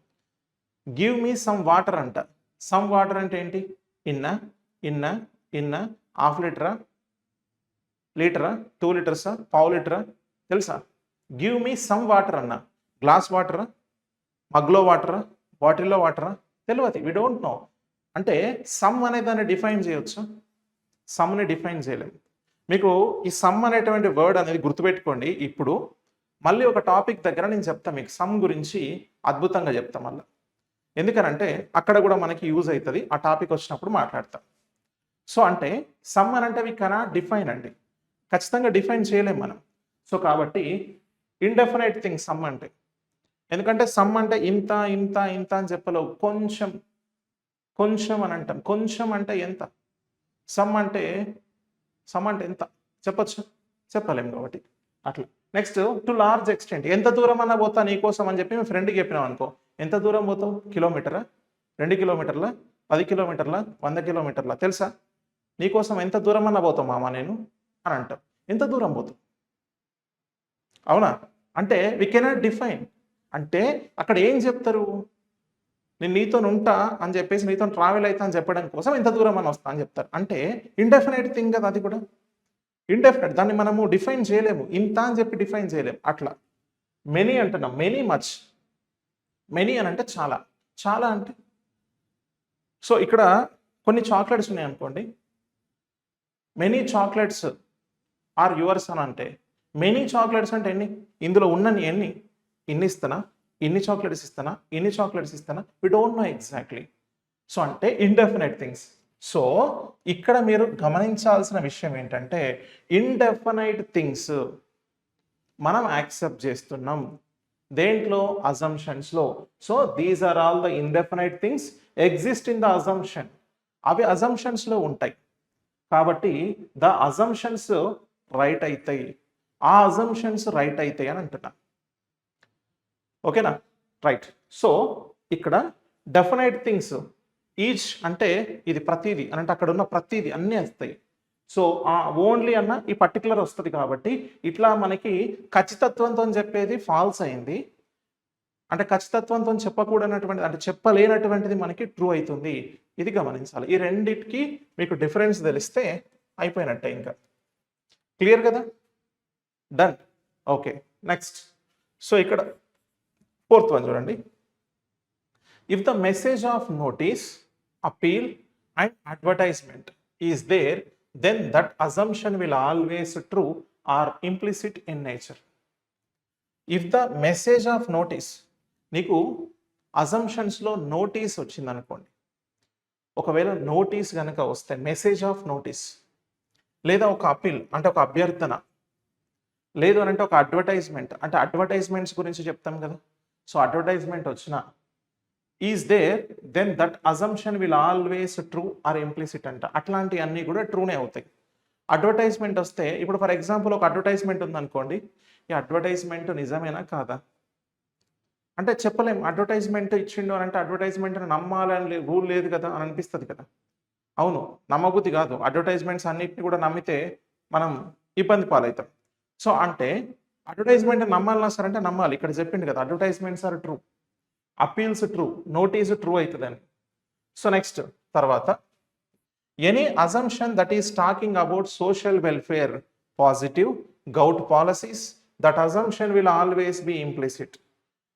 గివ్ మీ సమ్ వాటర్ అంట. సమ్ వాటర్ అంటే ఏంటి? ఇన్న, హాఫ్ లీటరా, లీటరా, 2 లీటర్సా, పావు లీటరా, తెలుసా? గివ్ మీ సమ్ వాటర్ అన్న. గ్లాస్ వాటరా, మగ్లో వాటరా, బాటిల్లో వాటరా, తెలియదు. We don't know. అంటే సమ్ అనే దాన్ని డిఫైన్ చేయొచ్చు, సమ్ని డిఫైన్ చేయలేము. మీకు ఈ సమ్ అనేటువంటి వర్డ్ అనేది గుర్తుపెట్టుకోండి. ఇప్పుడు మళ్ళీ ఒక టాపిక్ దగ్గర నేను చెప్తాను మీకు సమ్ గురించి, అద్భుతంగా చెప్తాను మళ్ళీ. ఎందుకనంటే అక్కడ కూడా మనకి యూజ్ అవుతుంది, ఆ టాపిక్ వచ్చినప్పుడు మాట్లాడతాం. సో అంటే సమ్ అని అంటే వి కెనాట్ డిఫైన్ అండి, ఖచ్చితంగా డిఫైన్ చేయలేము మనం. సో కాబట్టి ఇండెఫినైట్ థింగ్ సమ్ అంటే. ఎందుకంటే సమ్ అంటే ఇంత ఇంత ఇంత అని చెప్పలేవు, కొంచెం కొంచెం అని అంటాం. కొంచెం అంటే ఎంత? సమ్ అంటే ఎంత చెప్పచ్చు? చెప్పలేం కాబట్టి అట్లా. Next to large extent. ఎంత దూరం అన్నా పోతా నీకోసం అని చెప్పి మీ ఫ్రెండ్కి చెప్పినాం అనుకో, ఎంత దూరం పోతావు? కిలోమీటరా, 2 కిలోమీటర్ల, 10 కిలోమీటర్ల, 100 కిలోమీటర్ల, తెలుసా? నీకోసం ఎంత దూరం అన్నా పోతావు మామ నేను అని అంటాం. ఎంత దూరం పోతావు? అవునా? అంటే వి కెనాట్ డిఫైన్. అంటే అక్కడ ఏం చెప్తారు? నేను నీతో ఉంటా అని చెప్పేసి, నీతో ట్రావెల్ అవుతా అని చెప్పడం కోసం ఎంత దూరం అని వస్తా అని చెప్తారు. అంటే ఇండెఫినైట్ థింగ్ కదా అది కూడా, ఇండెఫినైట్. దాన్ని మనము డిఫైన్ చేయలేము, ఇంత అని చెప్పి డిఫైన్ చేయలేము. అట్లా మెనీ అంటున్నాం. Many, much. మెనీ అని అంటే చాలా, చాలా అంటే. సో ఇక్కడ కొన్ని చాక్లెట్స్ ఉన్నాయి అనుకోండి, మెనీ చాక్లెట్స్ ఆర్ యువర్స్ అని అంటే, మెనీ చాక్లెట్స్ అంటే ఎన్ని? ఇందులో ఉన్నని ఎన్ని? ఇన్ని ఇస్తానా, ఇన్ని చాక్లెట్స్ ఇస్తానా, ఇన్ని చాక్లెట్స్ ఇస్తానా? We don't know exactly. So అంటే ఇండెఫినైట్ థింగ్స్. సో ఇక్కడ మీరు గమనించాల్సిన విషయం ఏంటంటే ఇండెఫినైట్ థింగ్స్ మనం యాక్సెప్ట్ చేస్తున్నాం. దేంట్లో? అజంప్షన్స్లో. So these are all the indefinite things exist in the assumption. అవి అజంప్షన్స్లో ఉంటాయి కాబట్టి ద అజంప్షన్స్ రైట్ అవుతాయి, ఆ అజంప్షన్స్ రైట్ అవుతాయి అని అంటున్నా. ఓకేనా? రైట్. సో ఇక్కడ డెఫినైట్ థింగ్స్ ఈచ్ అంటే ఇది ప్రతిదీ అని అంటే అక్కడ ఉన్న ప్రతిదీ అన్నీ వస్తాయి. సో ఓన్లీ అన్న ఈ పర్టికులర్ వస్తుంది కాబట్టి ఇట్లా మనకి ఖచ్చితత్వంతో చెప్పేది ఫాల్స్ అయింది. అంటే ఖచ్చితత్వంతో చెప్పకూడనటువంటిది, అంటే చెప్పలేనటువంటిది మనకి ట్రూ అవుతుంది. ఇది గమనించాలి. ఈ రెండిటికి మీకు డిఫరెన్స్ తెలిస్తే అయిపోయినట్టే, ఇంకా క్లియర్ కదా? డన్. Okay, next. సో ఇక్కడ 4th వన్ చూడండి. If the message of notice, appeal and advertisement is there, then that assumption will always true or implicit in nature. If the message of notice, నీకు అజంప్షన్స్లో notice వచ్చింది అనుకోండి, ఒకవేళ notice కనుక వస్తే, message of notice, లేదా ఒక అపీల్ అంటే ఒక అభ్యర్థన, లేదు అని అంటే ఒక అడ్వర్టైజ్మెంట్ అంటే అడ్వర్టైజ్మెంట్స్ గురించి చెప్తాం కదా. సో అడ్వర్టైజ్మెంట్ వచ్చిన is there, then that assumption will always true or implicit అంట. అట్లాంటివన్నీ కూడా ట్రూనే అవుతాయి. అడ్వర్టైజ్మెంట్ వస్తే, ఇప్పుడు ఫర్ ఎగ్జాంపుల్ ఒక అడ్వర్టైజ్మెంట్ ఉందనుకోండి, ఈ అడ్వర్టైజ్మెంట్ నిజమేనా కాదా అంటే చెప్పలేం. అడ్వర్టైజ్మెంట్ ఇచ్చిండు అని అంటే అడ్వర్టైజ్మెంట్ నమ్మాలని రూల్ లేదు కదా అని అనిపిస్తుంది కదా. అవును. నమ్మబుద్ధి కాదు. అడ్వర్టైజ్మెంట్స్ అన్నిటిని కూడా నమ్మితే మనం ఇబ్బంది పాలైతాం. సో, అంటే అడ్వర్టైజ్మెంట్ నమ్మాలన్నా సరే అంటే నమ్మాలి. ఇక్కడ చెప్పిండు కదా! Advertisements are true. Appeals true. Notice true అయితదని. సో, నెక్స్ట్ తర్వాత any assumption that is talking about social welfare positive govt policies that assumption will always be implicit.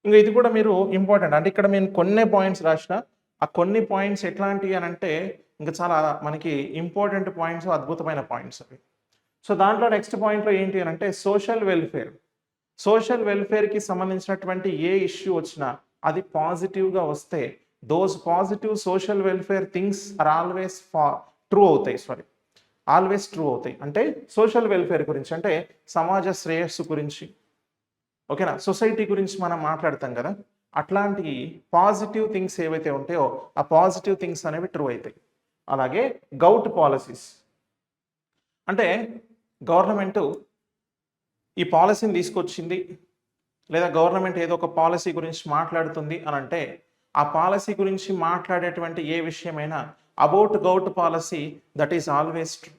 ఇంక ఇది కూడా మీరు ఇంపార్టెంట్. అంటే ఇక్కడ నేను కొన్ని పాయింట్స్ రాసిన. ఆ కొన్ని పాయింట్స్ ఎట్లాంటివి అని అంటే ఇంకా చాలా మనకి ఇంపార్టెంట్ పాయింట్స్, అద్భుతమైన పాయింట్స్ అవి. సో, దాంట్లో నెక్స్ట్ పాయింట్‌లో ఏంటి అని అంటే సోషల్ వెల్ఫేర్. సోషల్ వెల్ఫేర్‌కి సంబంధించినటువంటి ఏ ఇష్యూ వచ్చినా అది పాజిటివ్‌గా వస్తే those positive social welfare things are always true అవుతాయి. ఆల్వేస్ ట్రూ అవుతాయి. అంటే సోషల్ వెల్ఫేర్ గురించి అంటే సమాజ శ్రేయస్సు గురించి, ఓకేనా? సొసైటీ గురించి మనం మాట్లాడతాం కదా! అట్లాంటి పాజిటివ్ థింగ్స్ ఏవైతే ఉంటాయో ఆ పాజిటివ్ థింగ్స్ అనేవి ట్రూ అవుతాయి. అలాగే గౌట్ పాలిసీస్ అంటే గవర్నమెంటు ఈ పాలసీని తీసుకొచ్చింది, లేదా గవర్నమెంట్ ఏదో ఒక పాలసీ గురించి మాట్లాడుతుంది అని అంటే ఆ పాలసీ గురించి మాట్లాడేటువంటి ఏ విషయమైనా about govt policy that is always true.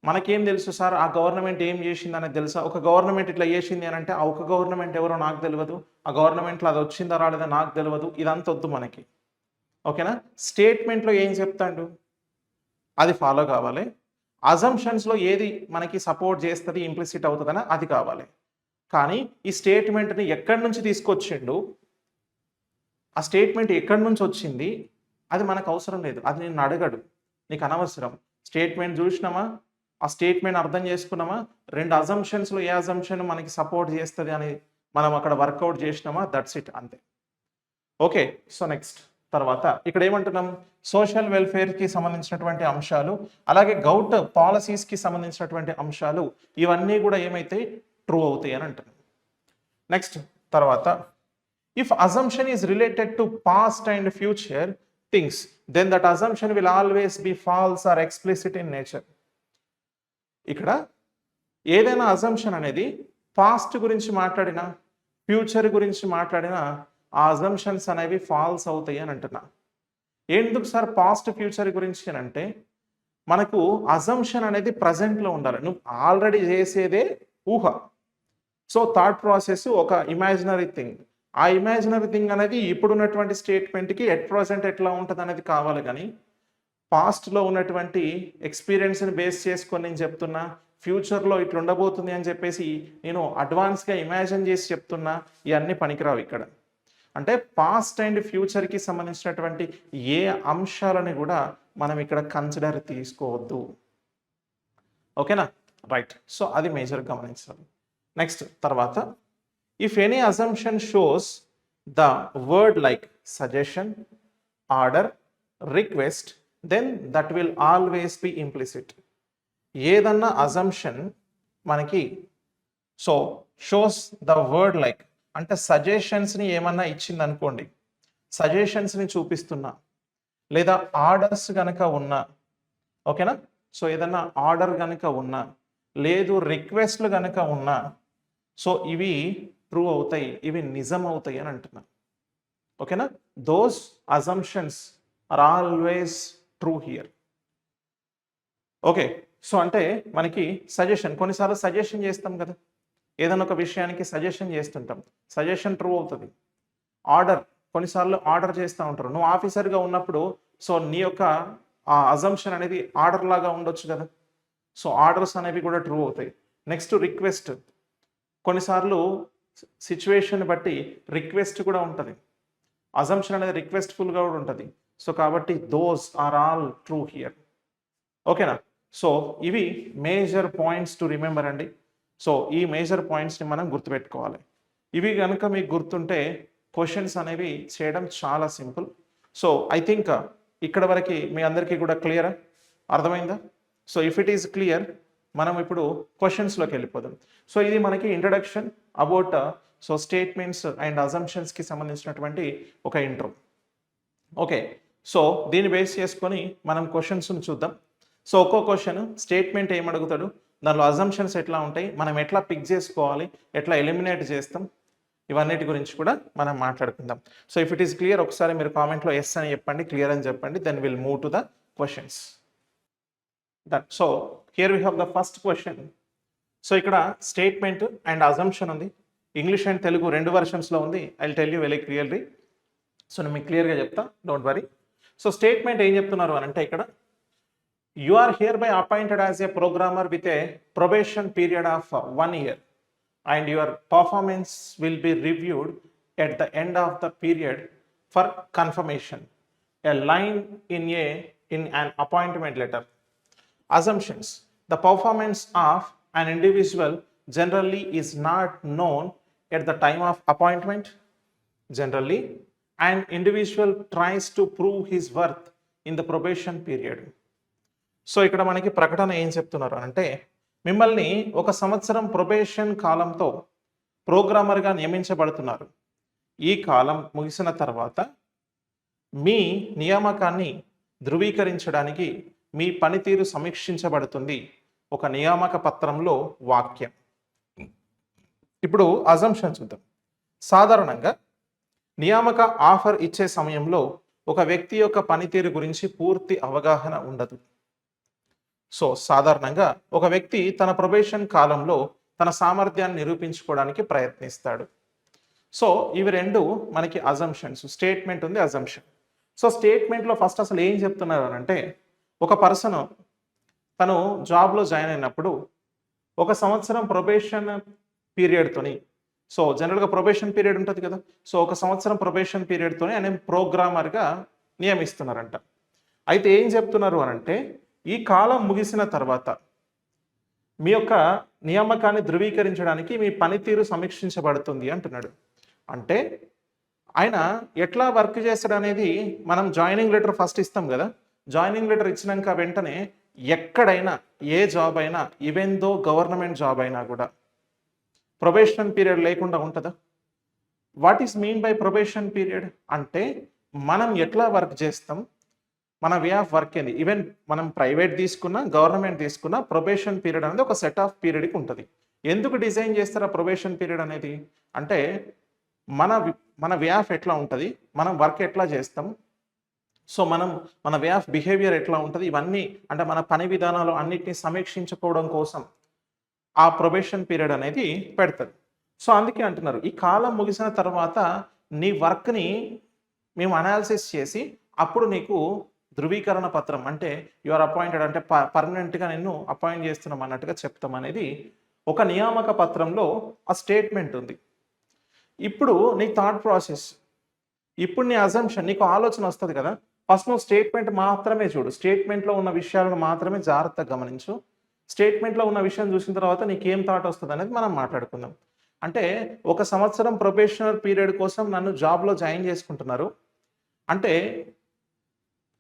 మనకేం తెలుసు సార్ ఆ గవర్నమెంట్ ఏం చేసింది అనేది తెలుసా? ఒక గవర్నమెంట్ ఇట్లా చేసింది అని అంటే ఆ ఒక గవర్నమెంట్ ఎవరో నాకు తెలియదు, ఆ గవర్నమెంట్లో అది వచ్చిందా రాలేదా నాకు తెలియదు, ఇదంతా వద్దు మనకి, ఓకేనా? స్టేట్మెంట్లో ఏం చెప్తాడు అది ఫాలో కావాలి. అజంప్షన్స్లో ఏది మనకి సపోర్ట్ చేస్తుంది, ఇంప్లిసిట్ అవుతుందని అది కావాలి. కానీ ఈ స్టేట్మెంట్ని ఎక్కడి నుంచి తీసుకొచ్చిండు, ఆ స్టేట్మెంట్ ఎక్కడి నుంచి వచ్చింది అది మనకు అవసరం లేదు. అది నిన్ను అడగడు, నీకు అనవసరం. స్టేట్మెంట్ చూసినామా, ఆ స్టేట్మెంట్ అర్థం చేసుకున్నామా, రెండు అజంప్షన్స్లో ఏ అజంప్షన్ మనకి సపోర్ట్ చేస్తుంది అని మనం అక్కడ వర్కౌట్ చేసినామా, దట్స్ ఇట్, అంతే. ఓకే. సో, నెక్స్ట్ తర్వాత ఇక్కడ ఏమంటున్నాం, సోషల్ వెల్ఫేర్కి సంబంధించినటువంటి అంశాలు, అలాగే గౌట్ పాలసీస్కి సంబంధించినటువంటి అంశాలు ఇవన్నీ కూడా ఏమైతే ట్రూ అవుతాయి అని అంటున్నాం. నెక్స్ట్ తర్వాత if assumption is related to past and future things then that assumption will always be false or explicit in nature. ఇక్కడ ఏదైనా అజంప్షన్ అనేది పాస్ట్ గురించి మాట్లాడినా ఫ్యూచర్ గురించి మాట్లాడినా ఆ అజంప్షన్స్ అనేవి ఫాల్స్ అవుతాయి అని అంటున్నా. ఎందుకు సార్ పాస్ట్ ఫ్యూచర్ గురించి అని అంటే మనకు అజంప్షన్ అనేది ప్రజెంట్లో ఉండాలి. నువ్వు ఆల్రెడీ చేసేదే ఊహ. సో, థాట్ ప్రాసెస్ ఒక ఇమాజినరీ థింగ్. ఆ ఇమాజినరీ థింగ్ అనేది ఇప్పుడున్నటువంటి స్టేట్మెంట్కి ఎట్ ప్రజెంట్ ఎట్లా ఉంటుంది అనేది కావాలి. కానీ పాస్ట్‌లో ఉన్నటువంటి ఎక్స్‌పీరియన్స్‌ని బేస్ చేసుకొని నేను చెప్తున్నా, ఫ్యూచర్‌లో ఇట్లా ఉండబోతుంది అని చెప్పేసి నేను అడ్వాన్స్‌గా ఇమాజిన్ చేసి చెప్తున్నా, ఇవన్నీ పనికిరావు ఇక్కడ. అంటే పాస్ట్ అండ్ ఫ్యూచర్‌కి సంబంధించినటువంటి ఏ అంశాలని కూడా మనం ఇక్కడ కన్సిడర్ తీసుకోవద్దు. ఓకేనా? రైట్. సో, అది మేజర్ గమనించాలి. నెక్స్ట్ తర్వాత if any assumption shows the word like suggestion, order, request then that will always be implicit. ఏదన్నా అజంప్షన్ మనకి so shows the word like అంటే సజెషన్స్ని ఏమన్నా ఇచ్చింది అనుకోండి, సజెషన్స్ని చూపిస్తున్నా, లేదా ఆర్డర్స్ కనుక ఉన్నా, ఓకేనా? సో, ఏదన్నా ఆర్డర్ కనుక ఉన్నా, లేదు రిక్వెస్ట్లు కనుక ఉన్నా, సో ఇవి ట్రూ అవుతాయి, ఇవి నిజం అవుతాయి అని అంటున్నా. ఓకేనా? Those assumptions are always true here. Okay. So, అంటే మనకి సజెషన్, కొన్నిసార్లు సజెషన్ చేస్తాం కదా, ఏదైనా ఒక విషయానికి సజెషన్ చేస్తుంటాం, సజెషన్ ట్రూ అవుతుంది. ఆర్డర్, కొన్నిసార్లు ఆర్డర్ చేస్తూ ఉంటారు. నువ్వు ఆఫీసర్గా ఉన్నప్పుడు సో నీ యొక్క ఆ అజంప్షన్ అనేది ఆర్డర్ లాగా ఉండొచ్చు కదా, సో ఆర్డర్స్ అనేవి కూడా ట్రూ అవుతాయి. నెక్స్ట్ రిక్వెస్ట్, కొన్నిసార్లు సిచ్యువేషన్ బట్టి రిక్వెస్ట్ కూడా ఉంటుంది, అజంప్షన్ అనేది రిక్వెస్ట్ఫుల్గా కూడా ఉంటుంది. సో కాబట్టి those are all true here. ఓకేనా? సో ఇవి మేజర్ పాయింట్స్ టు రిమెంబర్ అండి. సో ఈ మేజర్ పాయింట్స్ని మనం గుర్తుపెట్టుకోవాలి. ఇవి కనుక మీకు గుర్తుంటే క్వశ్చన్స్ అనేవి చేయడం చాలా సింపుల్. సో ఐ థింక్ ఇక్కడ వరకు మీ అందరికీ కూడా క్లియరా, అర్థమైందా? So if it is clear మనం ఇప్పుడు క్వశ్చన్స్లోకి వెళ్ళిపోదాం. సో ఇది మనకి introduction about so statements and అజంప్షన్స్కి సంబంధించినటువంటి ఒక ఇంట్రో. ఓకే. సో దీన్ని బేస్ చేసుకొని మనం క్వశ్చన్స్ని చూద్దాం. సో ఒక్కో క్వశ్చన్ స్టేట్మెంట్ ఏం అడుగుతాడు, దానిలో అజంప్షన్స్ ఎట్లా ఉంటాయి, మనం ఎట్లా పిక్ చేసుకోవాలి, ఎట్లా ఎలిమినేట్ చేస్తాం, ఇవన్నిటి గురించి కూడా మనం మాట్లాడుకుందాం. So if it is clear ఒకసారి మీరు కామెంట్లో ఎస్ అని చెప్పండి, క్లియర్ అని చెప్పండి, then will move to the questions. That so here we have the first question. So ఇక్కడ స్టేట్మెంట్ అండ్ అజంప్షన్ ఉంది. ఇంగ్లీష్ అండ్ తెలుగు రెండు వెర్షన్స్లో ఉంది. I will tell you very clearly. So నేను మీకు క్లియర్గా చెప్తా, డోంట్ వరీ. సో స్టేట్మెంట్ ఏం చెప్తున్నారు అని అంటే ఇక్కడ you are here by appointed as a programmer with a probation period of 1 year and your performance will be reviewed at the end of the period for confirmation. A line in an appointment letter. Assumptions. The performance of an individual generally is not known at the time of appointment. Generally, an individual tries to prove his worth in the probation period. So ఇక్కడ మనకి ప్రకటన ఏం చెప్తున్నారు అంటే మిమ్మల్ని 1 సంవత్సరం probation కాలంతో ప్రోగ్రామర్గా నియమించబడుతున్నారు. ఈ కాలం ముగిసిన తర్వాత మీ నియామకాన్ని ధృవీకరించడానికి మీ పనితీరు సమీక్షించబడుతుంది. ఒక నియామక పత్రంలో వాక్యం. ఇప్పుడు అజంప్షన్ చూద్దాం. సాధారణంగా నియామక ఆఫర్ ఇచ్చే సమయంలో ఒక వ్యక్తి యొక్క పనితీరు గురించి పూర్తి అవగాహన ఉండదు. సో సాధారణంగా ఒక వ్యక్తి తన ప్రొబేషన్ కాలంలో తన సామర్థ్యాన్ని నిరూపించుకోవడానికి ప్రయత్నిస్తాడు. సో ఇవి రెండు మనకి అజంప్షన్స్. స్టేట్మెంట్ ఉంది, అజంప్షన్. సో స్టేట్మెంట్లో ఫస్ట్ అసలు ఏం చెప్తున్నారు అని అంటే ఒక పర్సన్ తను జాబ్లో జాయిన్ అయినప్పుడు 1 సంవత్సరం ప్రొబేషన్ పీరియడ్తోని, సో జనరల్గా ప్రొబేషన్ పీరియడ్ ఉంటుంది కదా, సో 1 సంవత్సరం ప్రొబేషన్ పీరియడ్తోని ఆయన ప్రోగ్రామర్గా నియమిస్తున్నారంట. అయితే ఏం చెప్తున్నారు అని అంటే ఈ కాలం ముగిసిన తర్వాత మీ యొక్క నియామకాన్ని ధృవీకరించడానికి మీ పనితీరు సమీక్షించబడుతుంది అంటున్నాడు. అంటే ఆయన ఎట్లా వర్క్ చేస్తాడు అనేది మనం జాయినింగ్ లెటర్ ఫస్ట్ ఇస్తాం కదా. జాయినింగ్ లెటర్ ఇచ్చినాక వెంటనే ఎక్కడైనా ఏ జాబ్ అయినా, ఈవెన్ దో గవర్నమెంట్ జాబ్ అయినా కూడా ప్రొబేషన్ పీరియడ్ లేకుండా ఉంటుందా? What is mean by probation period అంటే మనం ఎట్లా వర్క్ చేస్తాం, మన వే ఆఫ్ వర్క్ ఏంది. ఈవెన్ మనం ప్రైవేట్ తీసుకున్నా గవర్నమెంట్ తీసుకున్నా ప్రొబేషన్ పీరియడ్ అనేది ఒక సెట్ ఆఫ్ పీరియడ్కి ఉంటుంది. ఎందుకు డిజైన్ చేస్తారా ప్రొబేషన్ పీరియడ్ అనేది అంటే మన వే ఆఫ్ ఎట్లా ఉంటుంది, మనం వర్క్ ఎట్లా చేస్తాం, సో మన వే ఆఫ్ బిహేవియర్ ఎట్లా ఉంటుంది, ఇవన్నీ అంటే మన పని విధానాలు అన్నిటినీ సమీక్షించుకోవడం కోసం ఆ ప్రొబేషన్ పీరియడ్ అనేది పెడతారు. సో అందుకే అంటున్నారు ఈ కాలం ముగిసిన తర్వాత నీ వర్క్ని మేము అనాలిసిస్ చేసి అప్పుడు నీకు ధృవీకరణ పత్రం అంటే యువర్ అపాయింటెడ్ అంటే పర్మనెంట్గా నిన్ను అపాయింట్ చేస్తున్నాం అన్నట్టుగా చెప్తాం అనేది ఒక నియామక పత్రంలో ఆ స్టేట్మెంట్ ఉంది. ఇప్పుడు నీ థాట్ ప్రాసెస్, ఇప్పుడు నీ అజంప్షన్, నీకు ఆలోచన వస్తుంది కదా. ఫస్ట్ నువ్వు స్టేట్మెంట్ మాత్రమే చూడు, స్టేట్మెంట్లో ఉన్న విషయాలను మాత్రమే జాగ్రత్తగా గమనించు. స్టేట్మెంట్లో ఉన్న విషయం చూసిన తర్వాత నీకేం థాట్ వస్తుంది అనేది మనం మాట్లాడుకుందాం. అంటే 1 సంవత్సరం ప్రొబేషనర్ పీరియడ్ కోసం నన్ను జాబ్లో జాయిన్ చేసుకుంటున్నారు అంటే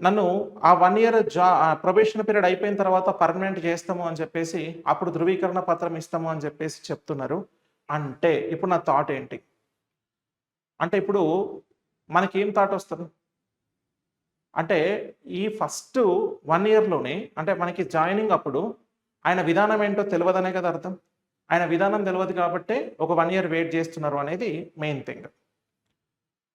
నన్ను ఆ 1 year ప్రొబేషన్ పీరియడ్ అయిపోయిన తర్వాత పర్మనెంట్ చేస్తాము అని చెప్పేసి అప్పుడు ధృవీకరణ పత్రం ఇస్తాము అని చెప్పేసి చెప్తున్నారు. అంటే ఇప్పుడు నా థాట్ ఏంటి అంటే ఇప్పుడు మనకేం థాట్ వస్తుంది అంటే ఈ ఫస్ట్ 1 yearలోనే అంటే మనకి జాయినింగ్ అప్పుడు ఆయన విధానం ఏంటో తెలియదనే కదా అర్థం. ఆయన విధానం తెలియదు కాబట్టి ఒక 1 year వెయిట్ చేస్తున్నారు అనేది మెయిన్ థింగ్.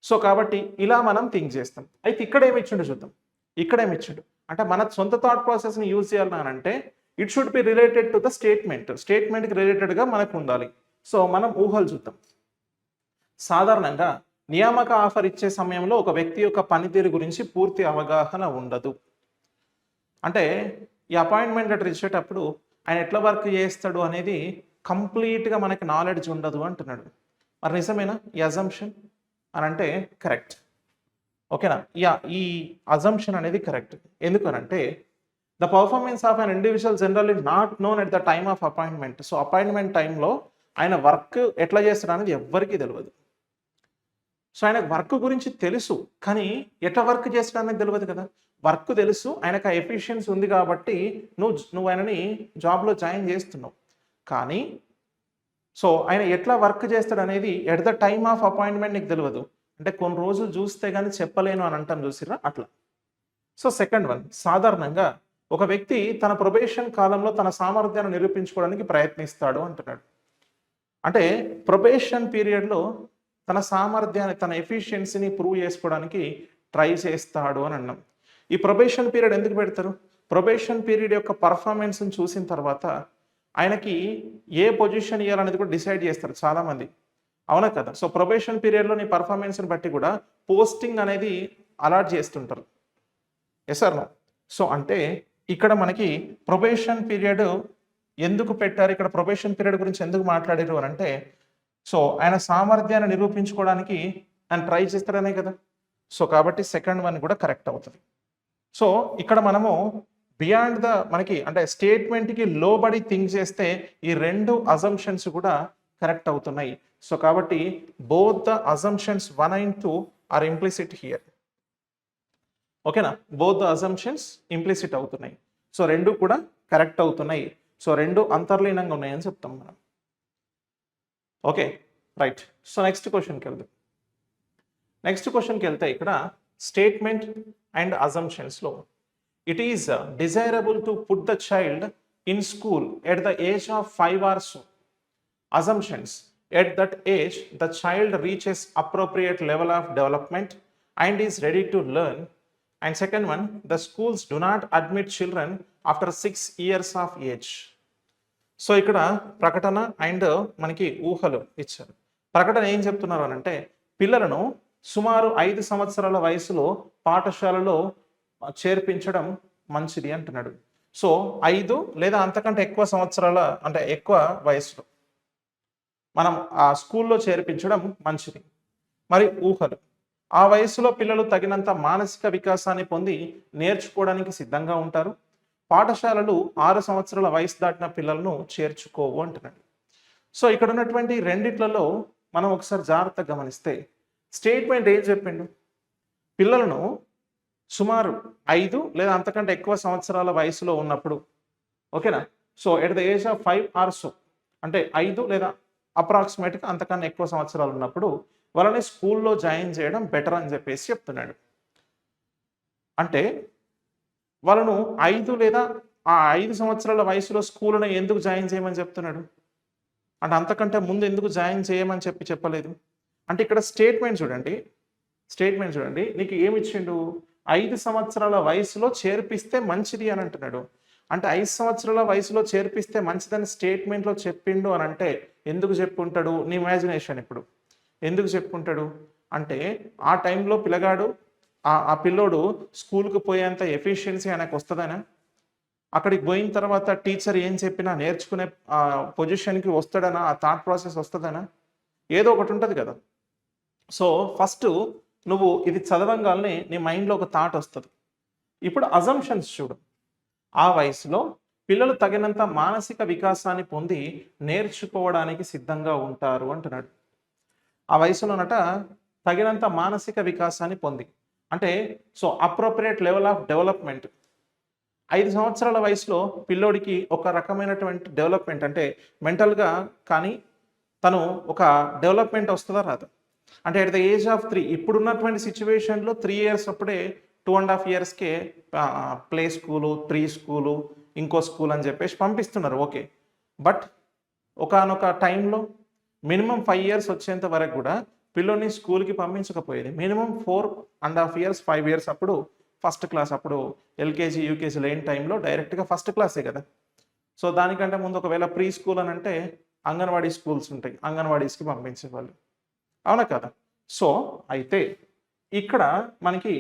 సో కాబట్టి ఇలా మనం థింక్ చేస్తాం. అయితే ఇక్కడ ఏమి ఇచ్చిండు చూద్దాం. ఇక్కడ ఏమి ఇచ్చిండు అంటే మన సొంత థాట్ ప్రాసెస్ని యూజ్ చేయాలని అంటే it should be related to the స్టేట్మెంట్కి రిలేటెడ్గా మనకు ఉండాలి. సో మనం ఊహలు చూద్దాం. సాధారణంగా నియామక ఆఫర్ ఇచ్చే సమయంలో ఒక వ్యక్తి యొక్క పనితీరు గురించి పూర్తి అవగాహన ఉండదు. అంటే ఈ అపాయింట్మెంట్ లెటర్ ఇచ్చేటప్పుడు ఆయన ఎట్లా వర్క్ చేస్తాడు అనేది కంప్లీట్గా మనకి నాలెడ్జ్ ఉండదు అంటున్నాడు. మరి నిజమేనా ఈ అజంప్షన్ అని అంటే కరెక్ట్. ఓకేనా? ఈ అజంప్షన్ అనేది కరెక్ట్. ఎందుకనంటే the performance of an individual generally not known at the time of appointment. So appointment టైంలో ఆయన వర్క్ ఎట్లా చేస్తాడు అనేది ఎవ్వరికీ తెలియదు. సో ఆయనకు వర్క్ గురించి తెలుసు కానీ ఎట్లా వర్క్ చేస్తాడు అనేది తెలియదు కదా. వర్క్ తెలుసు, ఆయనకు ఆ ఎఫిషియన్సీ ఉంది కాబట్టి నువ్వు ఆయనని జాబ్లో జాయిన్ చేస్తున్నావు. కానీ సో ఆయన ఎట్లా వర్క్ చేస్తాడు అనేది at the time of appointment నీకు తెలియదు. అంటే కొన్ని రోజులు చూస్తే కానీ చెప్పలేను అని అంటాం, చూసిరా అట్లా. సో సెకండ్ వన్, సాధారణంగా ఒక వ్యక్తి తన ప్రొబేషన్ కాలంలో తన సామర్థ్యాన్ని నిరూపించుకోవడానికి ప్రయత్నిస్తాడు అంటున్నాడు. అంటే ప్రొబేషన్ పీరియడ్లో తన సామర్థ్యాన్ని, తన ఎఫిషియన్సీని ప్రూవ్ చేసుకోవడానికి ట్రై చేస్తాడు అని అన్నాం. ఈ ప్రొబేషన్ పీరియడ్ ఎందుకు పెడతారు? ప్రొబేషన్ పీరియడ్ యొక్క పర్ఫార్మెన్స్ని చూసిన తర్వాత ఆయనకి ఏ పొజిషన్ ఇవ్వాలనేది కూడా డిసైడ్ చేస్తారు చాలామంది, అవునా కదా? సో ప్రొబేషన్ పీరియడ్లో నీ పర్ఫార్మెన్స్ని బట్టి కూడా పోస్టింగ్ అనేది అలాట్ చేస్తుంటారు. Yes are no? సో అంటే ఇక్కడ మనకి ప్రొబేషన్ పీరియడ్ ఎందుకు పెట్టారు, ఇక్కడ ప్రొబేషన్ పీరియడ్ గురించి ఎందుకు మాట్లాడారు అని అంటే, సో ఆయన సామర్థ్యాన్ని నిరూపించుకోవడానికి ఆయన ట్రై చేస్తారనే కదా. సో కాబట్టి సెకండ్ వన్ కూడా కరెక్ట్ అవుతుంది. సో ఇక్కడ మనము బియాండ్ ద మనకి అంటే స్టేట్మెంట్కి లోబడి థింక్ చేస్తే ఈ రెండు అజంప్షన్స్ కూడా కరెక్ట్ అవుతున్నాయి. సో కాబట్టి both the assumptions 1 and 2 are implicit here. ఓకేనా? బోత్ ద అజంప్షన్స్ ఇంప్లిసిట్ అవుతున్నాయి. సో రెండు కూడా కరెక్ట్ అవుతున్నాయి. సో రెండు అంతర్లీనంగా ఉన్నాయని చెప్తాం మనం. Okay right. సో నెక్స్ట్ క్వశ్చన్కి వెళ్దాం. నెక్స్ట్ క్వశ్చన్కి వెళ్తే ఇక్కడ స్టేట్మెంట్ అండ్ అజంప్షన్స్లో it is desirable to put the child in school at the age of 5 or so. Assumptions: at that age the child reaches appropriate level of development and is ready to learn. And second one, the schools do not admit children after 6 years of age. So ఇక్కడ ప్రకటన and మనకి ఊహలు ఇచ్చారు. ప్రకటన ఏం చెప్తున్నారు అని అంటే, పిల్లలను సుమారు 5 సంవత్సరాల వయసులో పాఠశాలలో చేర్పించడం మంచిది అంటున్నాడు. సో 5 లేదా అంతకంటే ఎక్కువ సంవత్సరాల అంటే ఎక్కువ వయసులో మనం ఆ స్కూల్లో చేర్పించడం మంచిది. మరి ఊహలు, ఆ వయసులో పిల్లలు తగినంత మానసిక వికాసాన్ని పొంది నేర్చుకోవడానికి సిద్ధంగా ఉంటారు. పాఠశాలలు 6 సంవత్సరాల వయసు దాటిన పిల్లలను చేర్చుకోవు అంటున్నాడు. సో ఇక్కడ ఉన్నటువంటి రెండిట్లలో మనం ఒకసారి జాగ్రత్తగా గమనిస్తే స్టేట్మెంట్ ఏం చెప్పిండు? పిల్లలను సుమారు 5 లేదా అంతకంటే ఎక్కువ సంవత్సరాల వయసులో ఉన్నప్పుడు, ఓకేనా? So at the age of 5 or so అంటే 5 లేదా అప్రాక్సిమేట్గా అంతకన్నా ఎక్కువ సంవత్సరాలు ఉన్నప్పుడు వాళ్ళని స్కూల్లో జాయిన్ చేయడం బెటర్ అని చెప్పేసి చెప్తున్నాడు. అంటే వాళ్ళను 5 లేదా ఆ 5 సంవత్సరాల వయసులో స్కూల్ని ఎందుకు జాయిన్ చేయమని చెప్తున్నాడు అంటే, అంతకంటే ముందు ఎందుకు జాయిన్ చేయమని చెప్పలేదు అంటే, ఇక్కడ స్టేట్మెంట్ చూడండి, నీకు ఏమి ఇచ్చిండు? 5 సంవత్సరాల వయసులో చేర్పిస్తే మంచిది అని అంటున్నాడు. అంటే 5 సంవత్సరాల వయసులో చేర్పిస్తే మంచిదని స్టేట్మెంట్లో చెప్పిండు అని అంటే ఎందుకు చెప్పుంటాడు? నీ ఇమాజినేషన్ ఇప్పుడు ఎందుకు చెప్పుంటాడు అంటే, ఆ టైంలో పిల్లగాడు ఆ పిల్లోడు స్కూల్కి పోయేంత ఎఫిషియన్సీ ఆయనకు వస్తుందనా? అక్కడికి పోయిన తర్వాత టీచర్ ఏం చెప్పినా నేర్చుకునే పొజిషన్కి వస్తాడనా? ఆ థాట్ ప్రాసెస్ వస్తుందనా? ఏదో ఒకటి ఉంటుంది కదా. సో ఫస్ట్ నువ్వు ఇది చదవంగానే నీ మైండ్లో ఒక థాట్ వస్తుంది. ఇప్పుడు అజంప్షన్స్ చూడు, ఆ వయసులో పిల్లలు తగినంత మానసిక వికాసాన్ని పొంది నేర్చుకోవడానికి సిద్ధంగా ఉంటారు అంటున్నాడు. ఆ వయసులోనట తగినంత మానసిక వికాసాన్ని పొంది అంటే, so appropriate level of development. 5 సంవత్సరాల వయసులో పిల్లోడికి ఒక రకమైనటువంటి డెవలప్మెంట్ అంటే మెంటల్గా కానీ తను ఒక డెవలప్మెంట్ వస్తుందా రాదు అంటే, ఎట్ ద ఏజ్ ఆఫ్ 3 ఇప్పుడున్నటువంటి సిచ్యువేషన్లో 3 years అప్పుడే 2.5 yearsకే ప్లే స్కూలు, ప్రీ స్కూలు, ఇంకో స్కూల్ అని చెప్పేసి పంపిస్తున్నారు. ఓకే, బట్ ఒకానొక టైంలో మినిమం 5 years వచ్చేంత వరకు కూడా పిల్లోని స్కూల్కి పంపించకపోయేది. మినిమం 4.5 years 5 years అప్పుడు ఫస్ట్ క్లాస్, అప్పుడు ఎల్కేజీ యూకేజీ లేని టైంలో డైరెక్ట్గా ఫస్ట్ క్లాసే కదా. సో దానికంటే ముందు ఒకవేళ ప్రీ స్కూల్ అని అంటే అంగన్వాడీ స్కూల్స్ ఉంటాయి, అంగన్వాడీస్కి పంపించేవాళ్ళు, అవునా కదా. సో అయితే ఇక్కడ మనకి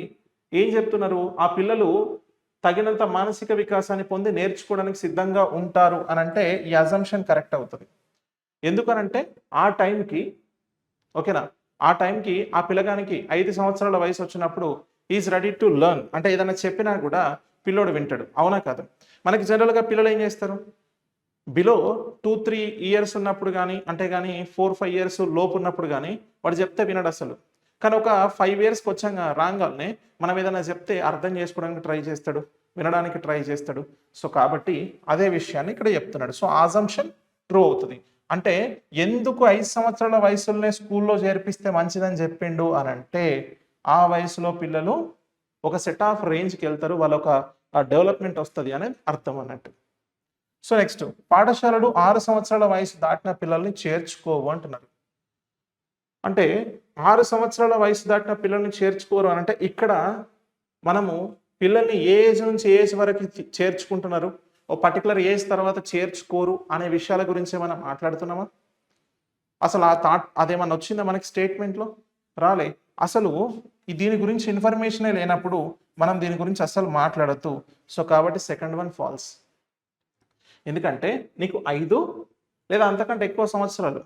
ఏం చెప్తున్నారు? ఆ పిల్లలు తగినంత మానసిక వికాసాన్ని పొంది నేర్చుకోవడానికి సిద్ధంగా ఉంటారు అని అంటే ఈ అజంప్షన్ కరెక్ట్ అవుతుంది. ఎందుకనంటే ఆ టైంకి, ఓకేనా, ఆ టైంకి ఆ పిల్లగానికి 5 సంవత్సరాల వయసు వచ్చినప్పుడు ఈజ్ రెడీ టు లెర్న్ అంటే ఏదైనా చెప్పినా కూడా పిల్లోడు వింటాడు, అవునా కదా. మనకి జనరల్గా పిల్లలు ఏం చేస్తారు? బిలో 2-3 years ఉన్నప్పుడు కానీ అంటే కానీ 4-5 years లోపు ఉన్నప్పుడు కానీ వాడు చెప్తే వినడు అసలు. కానీ ఒక 5 yearsకి వచ్చాక రాగానే మనం ఏదైనా చెప్తే అర్థం చేసుకోవడానికి ట్రై చేస్తాడు, వినడానికి ట్రై చేస్తాడు. సో కాబట్టి అదే విషయాన్ని ఇక్కడ చెప్తున్నాడు. సో అజంప్షన్ ట్రూ అవుతుంది. అంటే ఎందుకు 5 సంవత్సరాల వయసులోనే స్కూల్లో చేర్పిస్తే మంచిదని చెప్పిండు అని అంటే, ఆ వయసులో పిల్లలు ఒక సెట్ ఆఫ్ రేంజ్కి వెళ్తారు, వాళ్ళొక డెవలప్మెంట్ వస్తుంది అనేది అర్థం అన్నట్టు. సో నెక్స్ట్, పాఠశాలలు 6 సంవత్సరాల వయసు దాటిన పిల్లల్ని చేర్చుకోవు అంటున్నారు. అంటే 6 సంవత్సరాల వయసు దాటిన పిల్లల్ని చేర్చుకోరు అని అంటే ఇక్కడ మనము పిల్లల్ని ఏ ఏజ్ నుంచి ఏ ఏజ్ వరకు చేర్చుకుంటున్నారు, ఓ పర్టికులర్ ఏజ్ తర్వాత చేర్చుకోరు అనే విషయాల గురించి ఏమైనా మాట్లాడుతున్నామా? అసలు ఆ థాట్ అదేమన్నా వచ్చిందా మనకి స్టేట్మెంట్లో? రాలే. అసలు దీని గురించి ఇన్ఫర్మేషనే లేనప్పుడు మనం దీని గురించి అస్సలు మాట్లాడొద్దు. సో కాబట్టి సెకండ్ వన్ ఫాల్స్. ఎందుకంటే నీకు 5 లేదా అంతకంటే ఎక్కువ సంవత్సరాలు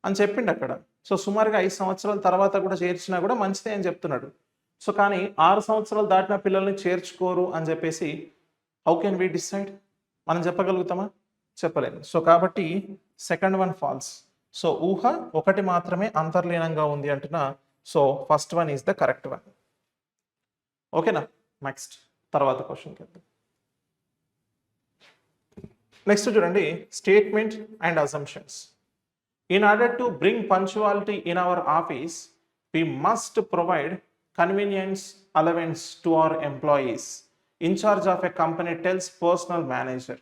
అని చెప్పిండు అక్కడ. సో సుమారుగా 5 సంవత్సరాల తర్వాత కూడా చేర్చినా కూడా మంచిదే అని చెప్తున్నాడు. సో కానీ 6 సంవత్సరాలు దాటిన పిల్లల్ని చేర్చుకోరు అని చెప్పేసి హౌ కెన్ వి డిసైడ్? మనం చెప్పగలుగుతామా? చెప్పలేము. సో కాబట్టి సెకండ్ వన్ ఫాల్స్. సో ఊహ ఒకటి మాత్రమే అంతర్లీనంగా ఉంది అంటున్నా. So first one is the correct one. ఓకేనా? నెక్స్ట్ తర్వాత క్వశ్చన్కి వెళ్దాం. నెక్స్ట్ చూడండి, statement and assumptions. In order to bring punctuality in our office, we must provide convenience allowance to our employees. In charge of a company tells personal manager.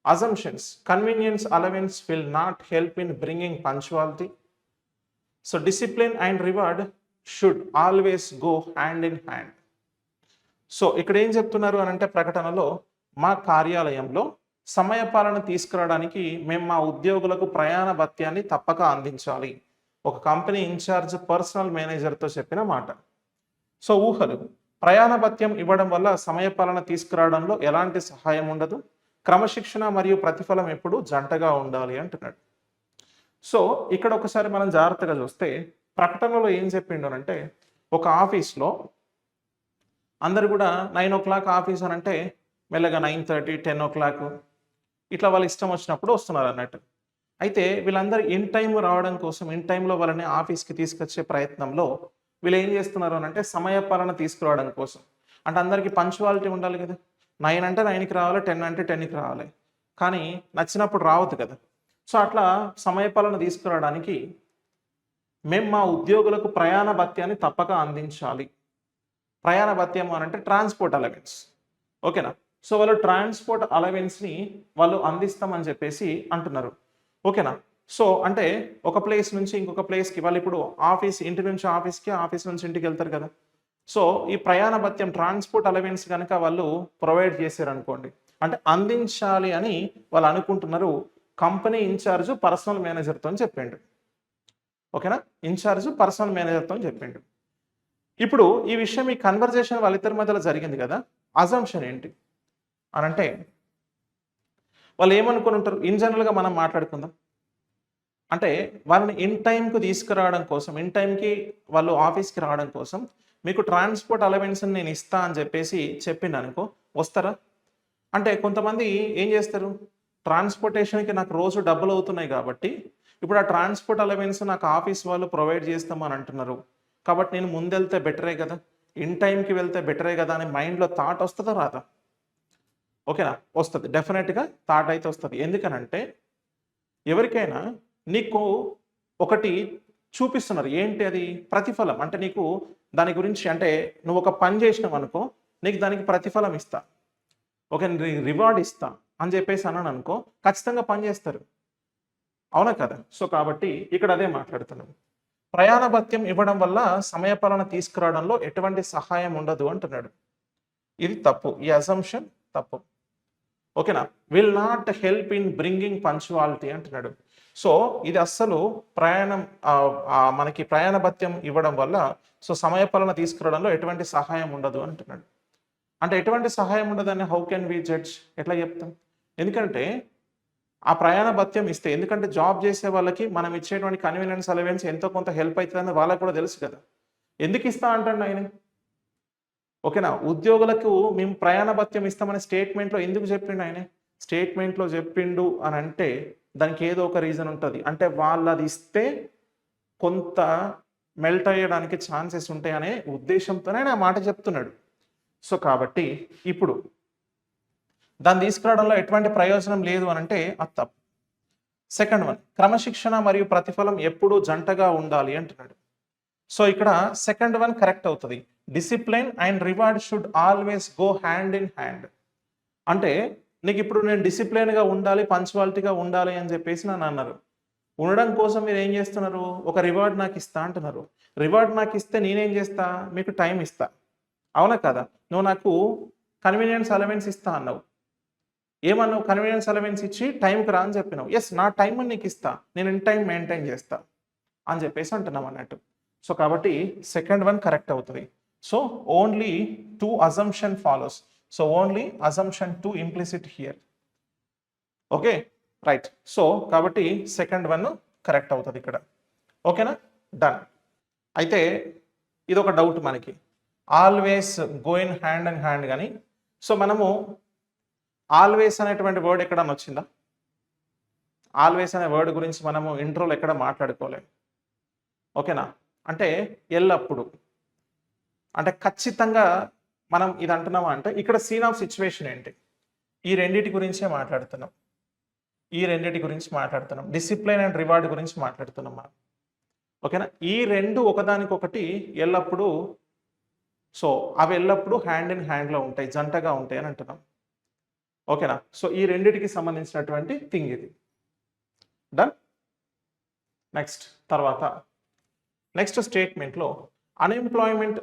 Assumptions. Convenience allowance will not help in bringing punctuality. So discipline and reward should always go hand in hand. So ఇక్కడ ఏం చెప్తున్నారు అని అంటే ప్రకటనలో, మా కార్యాలయంలో సమయపాలన తీసుకురావడానికి మేము మా ఉద్యోగులకు ప్రయాణ భత్యాన్ని తప్పక అందించాలి. ఒక కంపెనీ ఇన్ఛార్జ్ పర్సనల్ మేనేజర్తో చెప్పిన మాట. సో ఊహలు, ప్రయాణ భత్యం ఇవ్వడం వల్ల సమయపాలన తీసుకురావడంలో ఎలాంటి సహాయం ఉండదు. క్రమశిక్షణ మరియు ప్రతిఫలం ఎప్పుడు జంటగా ఉండాలి అంటున్నాడు. సో ఇక్కడ ఒకసారి మనం జాగ్రత్తగా చూస్తే ప్రకటనలో ఏం చెప్పిండు అంటే, ఒక ఆఫీస్లో అందరు కూడా 9 o'clock ఆఫీస్ అని అంటే మెల్లగా 9:30, 10 o'clock ఇట్లా వాళ్ళ ఇష్టం వచ్చినప్పుడు వస్తున్నారు అన్నట్టు. అయితే వీళ్ళందరూ ఇన్ టైం రావడం కోసం, ఇన్ టైంలో వాళ్ళని ఆఫీస్కి తీసుకొచ్చే ప్రయత్నంలో వీళ్ళు ఏం చేస్తున్నారు అని అంటే సమయపాలన తీసుకురావడం కోసం. అంటే అందరికీ పంచువాలిటీ ఉండాలి కదా. 9 అంటే 9కి రావాలి, 10 అంటే 10కి రావాలి. కానీ నచ్చినప్పుడు రావద్దు కదా. సో అట్లా సమయపాలన తీసుకురావడానికి మేము మా ఉద్యోగులకు ప్రయాణ భత్యాన్ని తప్పక అందించాలి. ప్రయాణ భత్యం అని అంటే ట్రాన్స్పోర్ట్ అలవెన్స్. ఓకేనా? సో వాళ్ళు ట్రాన్స్పోర్ట్ అలవెన్స్ని వాళ్ళు అందిస్తామని చెప్పేసి అంటున్నారు. ఓకేనా? సో అంటే ఒక ప్లేస్ నుంచి ఇంకొక ప్లేస్కి వాళ్ళు ఇప్పుడు ఇంటి నుంచి ఆఫీస్కి, ఆఫీస్ నుంచి ఇంటికి వెళ్తారు కదా. సో ఈ ప్రయాణ భత్యం ట్రాన్స్పోర్ట్ అలవెన్స్ కనుక వాళ్ళు ప్రొవైడ్ చేశారు అనుకోండి, అంటే అందించాలి అని వాళ్ళు అనుకుంటున్నారు. కంపెనీ ఇన్ఛార్జ్ పర్సనల్ మేనేజర్తో చెప్పిండు. ఓకేనా? ఇన్ఛార్జ్ పర్సనల్ మేనేజర్తో చెప్పిండు. ఇప్పుడు ఈ విషయం, ఈ కన్వర్జేషన్ వాళ్ళిద్దరి మధ్యలో జరిగింది కదా. అజంప్షన్ ఏంటి అని అంటే వాళ్ళు ఏమనుకుని ఉంటారు? ఇన్ జనరల్గా మనం మాట్లాడుకుందాం. అంటే వాళ్ళని ఇన్ టైంకి తీసుకురావడం కోసం, ఇన్ టైంకి వాళ్ళు ఆఫీస్కి రావడం కోసం మీకు ట్రాన్స్పోర్ట్ అలవెన్స్ నేను ఇస్తా అని చెప్పేసి చెప్పిండు అనుకో, వస్తారా? అంటే కొంతమంది ఏం చేస్తారు, ట్రాన్స్పోర్టేషన్కి నాకు రోజు డబ్బులు అవుతున్నాయి కాబట్టి ఇప్పుడు ఆ ట్రాన్స్పోర్ట్ అలవెన్స్ నాకు ఆఫీస్ వాళ్ళు ప్రొవైడ్ చేస్తామని అంటున్నారు కాబట్టి నేను ముందెళ్తే బెటరే కదా, ఇన్ టైంకి వెళ్తే బెటరే కదా అని మైండ్లో థాట్ వస్తుందా రాదా? ఓకేనా? వస్తుంది, డెఫినెట్గా థాట్ అయితే వస్తుంది. ఎందుకనంటే ఎవరికైనా నీకు ఒకటి చూపిస్తున్నారు, ఏంటి అది? ప్రతిఫలం. అంటే నీకు దాని గురించి, అంటే నువ్వు ఒక పని చేసినావు అనుకో, నీకు దానికి ప్రతిఫలం ఇస్తా, ఓకే, రివార్డ్ ఇస్తా అని చెప్పేసి అన్నాను అనుకో, ఖచ్చితంగా పని చేస్తారు. అవునా కదా? సో కాబట్టి ఇక్కడ అదే మాట్లాడుతున్నాం. ప్రయాణ భత్యం ఇవ్వడం వల్ల సమయపాలన తీసుకురావడంలో ఎటువంటి సహాయం ఉండదు అంటున్నాడు. ఇది తప్పు, ఈ అజంప్షన్ తప్పు. ఓకేనా? Will not help in bringing punctuality అంటున్నాడు. సో ఇది అస్సలు మనకి ప్రయాణ భత్యం ఇవ్వడం వల్ల సో సమయపాలన తీసుకురావడంలో ఎటువంటి సహాయం ఉండదు అంటున్నాడు. అంటే ఎటువంటి సహాయం ఉండదని హౌ కెన్ వి జడ్జ్? ఎట్లా చెప్తాం? ఎందుకంటే ఆ ప్రయాణ భత్యం ఇస్తే, ఎందుకంటే జాబ్ చేసే వాళ్ళకి మనం ఇచ్చేటువంటి కన్వీనియన్స్ అలవెన్స్ ఎంతో కొంత హెల్ప్ అవుతుందని వాళ్ళకి కూడా తెలుసు కదా. ఎందుకు ఇస్తా అంటాడు ఆయన? ఓకేనా? ఉద్యోగులకు మేము ప్రయాణ భత్యం ఇస్తామని స్టేట్మెంట్లో ఎందుకు చెప్పిండు ఆయన? స్టేట్మెంట్లో చెప్పిండు అని అంటే దానికి ఏదో ఒక రీజన్ ఉంటుంది. అంటే వాళ్ళు అది ఇస్తే కొంత మెల్ట్ అయ్యడానికి ఛాన్సెస్ ఉంటాయి అనే ఉద్దేశంతోనే ఆ మాట చెప్తున్నాడు. సో కాబట్టి ఇప్పుడు దాన్ని తీసుకురావడంలో ఎటువంటి ప్రయోజనం లేదు అని అంటే అది తప్పు. సెకండ్ వన్, క్రమశిక్షణ మరియు ప్రతిఫలం ఎప్పుడూ జంటగా ఉండాలి అంటున్నాడు. సో ఇక్కడ సెకండ్ వన్ కరెక్ట్ అవుతుంది. Discipline and reward should always go hand in hand. అంటే నీకు ఇప్పుడు నేను డిసిప్లిన్గా ఉండాలి, పంచువాలిటీగా ఉండాలి అని చెప్పేసి నన్ను అన్నారు. ఉండడం కోసం మీరు ఏం చేస్తున్నారు? ఒక రివార్డ్ నాకు ఇస్తా అంటున్నారు. రివార్డ్ నాకు ఇస్తే నేనేం చేస్తా? మీకు టైం ఇస్తా. అవునా కదా? నువ్వు నాకు కన్వీనియన్స్ అలవెన్స్ ఇస్తా అన్నావు. ఏమన్నావు? కన్వీనియన్స్ అలవెన్స్ ఇచ్చి టైంకి రా అని చెప్పినావు. ఎస్, నా టైం నీకు ఇస్తా, నేను ఇన్ టైం మెయింటైన్ చేస్తా అని చెప్పేసి అంటున్నాం అన్నట్టు. సో కాబట్టి సెకండ్ వన్ కరెక్ట్ అవుతుంది. So only 2 assumption follows. So only assumption 2 implicit here. Okay, right. So కాబట్టి సెకండ్ వన్ కరెక్ట్ అవుతుంది ఇక్కడ. ఓకేనా, డన్. అయితే ఇది ఒక డౌట్ మనకి, always go in hand and hand కానీ. సో మనము ఆల్వేస్ అనేటువంటి వర్డ్ ఎక్కడన్నా వచ్చిందా? ఆల్వేస్ అనే వర్డ్ గురించి మనము ఇంట్రోలో ఎక్కడ మాట్లాడుకోలేము. ఓకేనా, అంటే ఎల్లప్పుడు, అంటే ఖచ్చితంగా మనం ఇది అంటున్నామా అంటే ఇక్కడ సీన్ ఆఫ్ సిచ్యువేషన్ ఏంటి? ఈ రెండింటి గురించే మాట్లాడుతున్నాం. డిసిప్లిన్ అండ్ రివార్డ్ గురించి మాట్లాడుతున్నాం మనం. ఓకేనా, ఈ రెండు ఒకదానికొకటి ఎల్లప్పుడూ, సో అవి ఎల్లప్పుడూ హ్యాండ్ ఇన్ హ్యాండ్లో ఉంటాయి, జంటగా ఉంటాయి అని అంటున్నాం. ఓకేనా, సో ఈ రెండిటికి సంబంధించినటువంటి థింగ్ ఇది. డన్. నెక్స్ట్ స్టేట్మెంట్లో unemployment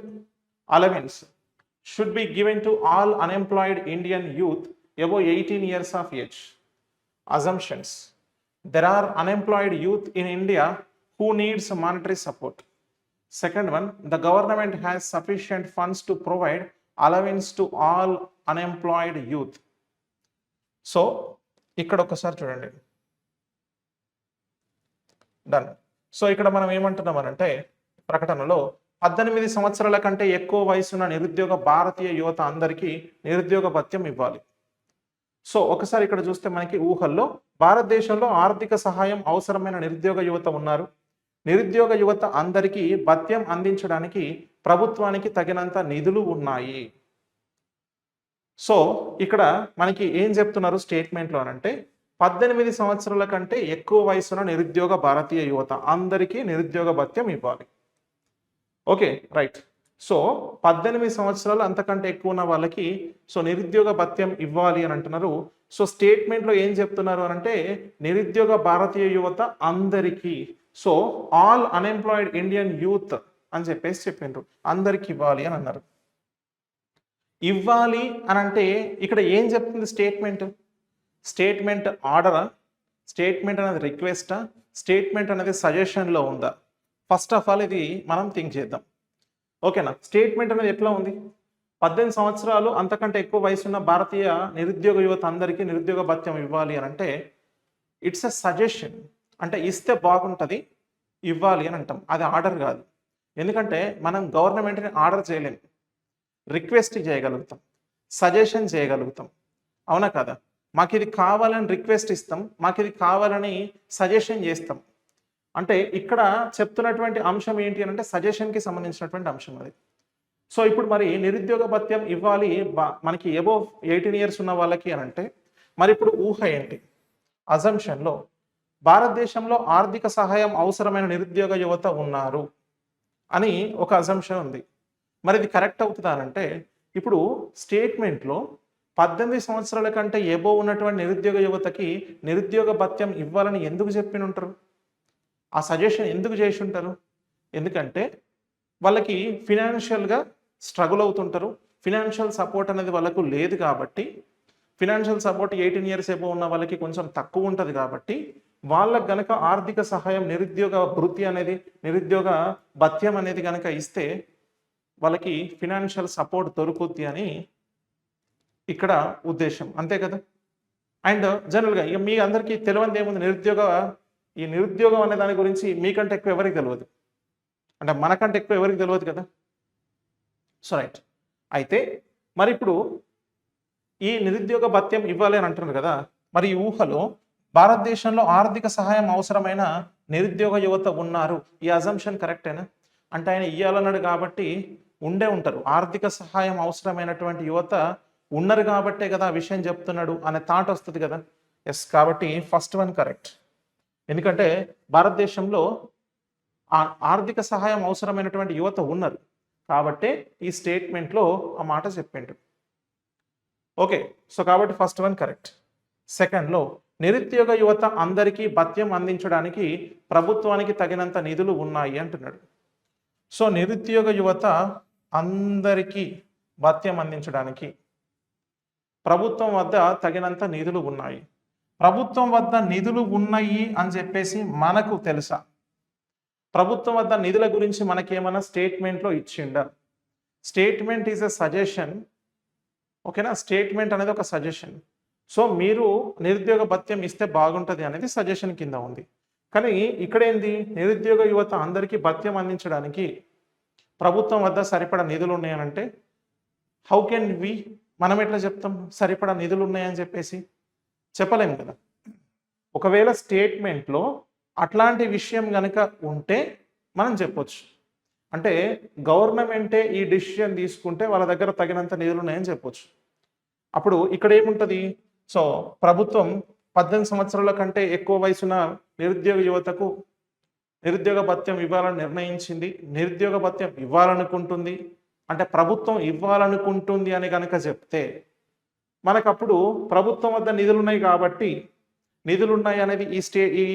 allowance should be given to all unemployed Indian youth above 18 years of age. Assumptions: there are unemployed youth in India who needs monetary support. Second one, the government has sufficient funds to provide allowance to all unemployed youth. So ఇక్కడ ఒకసారి చూడండి. Done. So ఇక్కడ మనం ఏమంటున్నామనంటే ప్రకటనలో 18 సంవత్సరాల కంటే ఎక్కువ వయసున్న నిరుద్యోగ భారతీయ యువత అందరికీ నిరుద్యోగ భత్యం ఇవ్వాలి. సో ఒకసారి ఇక్కడ చూస్తే మనకి ఊహల్లో భారతదేశంలో ఆర్థిక సహాయం అవసరమైన నిరుద్యోగ యువత ఉన్నారు. నిరుద్యోగ యువత అందరికీ భత్యం అందించడానికి ప్రభుత్వానికి తగినంత నిధులు ఉన్నాయి. సో ఇక్కడ మనకి ఏం చెప్తున్నారు స్టేట్మెంట్లో అంటే 18 సంవత్సరాల కంటే ఎక్కువ వయసున్న నిరుద్యోగ భారతీయ యువత అందరికీ నిరుద్యోగ భత్యం ఇవ్వాలి. Okay, right. సో 18 సంవత్సరాలు అంతకంటే ఎక్కువ ఉన్న వాళ్ళకి సో నిరుద్యోగ భత్యం ఇవ్వాలి అని అంటున్నారు. సో స్టేట్మెంట్లో ఏం చెప్తున్నారు అని అంటే నిరుద్యోగ భారతీయ యువత అందరికీ, so all unemployed Indian youth అని చెప్పేసి చెప్పిండ్రు, అందరికి ఇవ్వాలి అని అన్నారు. ఇవ్వాలి అని అంటే ఇక్కడ ఏం చెప్తుంది స్టేట్మెంట్ ఆర్డరా, స్టేట్మెంట్ అనేది రిక్వెస్టా, స్టేట్మెంట్ అనేది సజెషన్లో ఉందా? ఫస్ట్ ఆఫ్ ఆల్ ఇది మనం థింక్ చేద్దాం. ఓకేనా, స్టేట్మెంట్ అనేది ఎట్లా ఉంది? 18 సంవత్సరాలు అంతకంటే ఎక్కువ వయసున్న భారతీయ నిరుద్యోగ యువత అందరికీ నిరుద్యోగ భత్యం ఇవ్వాలి అని అంటే ఇట్స్ ఎ సజెషన్, అంటే ఇస్తే బాగుంటుంది ఇవ్వాలి అని అంటాం. అది ఆర్డర్ కాదు. ఎందుకంటే మనం గవర్నమెంట్ని ఆర్డర్ చేయలేం, రిక్వెస్ట్ చేయగలుగుతాం, సజెషన్ చేయగలుగుతాం, అవునా కదా? మాకు ఇది కావాలని రిక్వెస్ట్ ఇస్తాం, మాకు ఇది కావాలని సజెషన్ చేస్తాం. అంటే ఇక్కడ చెప్తున్నటువంటి అంశం ఏంటి అని అంటే సజెషన్కి సంబంధించినటువంటి అంశం అది. సో ఇప్పుడు మరి నిరుద్యోగ భత్యం ఇవ్వాలి మనకి అబోవ్ 18 ఇయర్స్ ఉన్న వాళ్ళకి అని అంటే మరి ఇప్పుడు ఊహ ఏంటి? అజంప్షన్లో భారతదేశంలో ఆర్థిక సహాయం అవసరమైన నిరుద్యోగ యువత ఉన్నారు అని ఒక అజంప్షన్ ఉంది. మరి ఇది కరెక్ట్ అవుతుందా అంటే ఇప్పుడు స్టేట్మెంట్లో 18 సంవత్సరాల కంటే అబోవ్ ఉన్నటువంటి నిరుద్యోగ యువతకి నిరుద్యోగ భత్యం ఇవ్వాలని ఎందుకు చెప్పి ఉంటారు? ఆ సజెషన్ ఎందుకు చేసి ఉంటారు? ఎందుకంటే వాళ్ళకి ఫినాన్షియల్గా స్ట్రగుల్ అవుతుంటారు, ఫినాన్షియల్ సపోర్ట్ అనేది వాళ్ళకు లేదు కాబట్టి, ఫినాన్షియల్ సపోర్ట్ 18 ఇయర్స్ అబోవ్ ఉన్న వాళ్ళకి కొంచెం తక్కువ ఉంటుంది కాబట్టి వాళ్ళకు గనక ఆర్థిక సహాయం నిరుద్యోగ వృత్తి అనేది నిరుద్యోగ భత్యం అనేది కనుక ఇస్తే వాళ్ళకి ఫినాన్షియల్ సపోర్ట్ దొరుకుద్ది అని ఇక్కడ ఉద్దేశం, అంతే కదా? అండ్ జనరల్గా ఇక మీ అందరికీ తెలియనిది ఏముంది? నిరుద్యోగం అనే దాని గురించి మీకంటే ఎక్కువ ఎవరికి తెలియదు, అంటే మనకంటే ఎక్కువ ఎవరికి తెలియదు కదా. So right. అయితే మరి ఇప్పుడు ఈ నిరుద్యోగ భత్యం ఇవ్వాలి అని అంటున్నారు కదా, మరి ఈ ఊహలో భారతదేశంలో ఆర్థిక సహాయం అవసరమైన నిరుద్యోగ యువత ఉన్నారు, ఈ అజంప్షన్ కరెక్టేనా? అంటే ఆయన ఇవ్వాలన్నాడు కాబట్టి ఉండే ఉంటారు, ఆర్థిక సహాయం అవసరమైనటువంటి యువత ఉన్నారు కాబట్టే కదా ఆ విషయం చెప్తున్నాడు అనే థాట్ వస్తుంది కదా. ఎస్, కాబట్టి ఫస్ట్ వన్ కరెక్ట్. ఎందుకంటే భారతదేశంలో ఆర్థిక సహాయం అవసరమైనటువంటి యువత ఉన్నారు కాబట్టే ఈ స్టేట్మెంట్లో ఆ మాట చెప్పిండు. ఓకే, సో కాబట్టి ఫస్ట్ వన్ కరెక్ట్. సెకండ్లో నిరుద్యోగ యువత అందరికీ భత్యం అందించడానికి ప్రభుత్వానికి తగినంత నిధులు ఉన్నాయి అంటున్నాడు. సో నిరుద్యోగ యువత అందరికీ భత్యం అందించడానికి ప్రభుత్వం వద్ద తగినంత నిధులు ఉన్నాయి. ప్రభుత్వం వద్ద నిధులు ఉన్నాయి అని చెప్పేసి మనకు తెలుసా? ప్రభుత్వం వద్ద నిధుల గురించి మనకేమైనా స్టేట్మెంట్లో ఇచ్చిండా? Statement is a suggestion. ఓకేనా? స్టేట్మెంట్ అనేది ఒక సజెషన్. సో మీరు నిరుద్యోగ భత్యం ఇస్తే బాగుంటుంది అనేది సజెషన్ కింద ఉంది. కానీ ఇక్కడ ఏంది? నిరుద్యోగ యువత అందరికీ భత్యం అందించడానికి ప్రభుత్వం వద్ద సరిపడా నిధులు ఉన్నాయనంటే హౌ కెన్ వి, మనం ఎట్లా చెప్తాం సరిపడా నిధులు ఉన్నాయని చెప్పేసి? చెప్పలేము కదా. ఒకవేళ స్టేట్మెంట్లో అట్లాంటి విషయం కనుక ఉంటే మనం చెప్పొచ్చు. అంటే గవర్నమెంటే ఈ డిసిషన్ తీసుకుంటే వాళ్ళ దగ్గర తగినంత నిధులు ఉన్నాయని చెప్పొచ్చు. అప్పుడు ఇక్కడ ఏముంటుంది? సో ప్రభుత్వం 18 సంవత్సరాల కంటే ఎక్కువ వయసున్న నిరుద్యోగ యువతకు నిరుద్యోగ భత్యం ఇవ్వాలని నిర్ణయించింది, నిరుద్యోగ భత్యం ఇవ్వాలనుకుంటుంది. అంటే ప్రభుత్వం ఇవ్వాలనుకుంటుంది అని కనుక చెప్తే మనకప్పుడు ప్రభుత్వం వద్ద నిధులున్నాయి కాబట్టి నిధులున్నాయి అనేది ఈ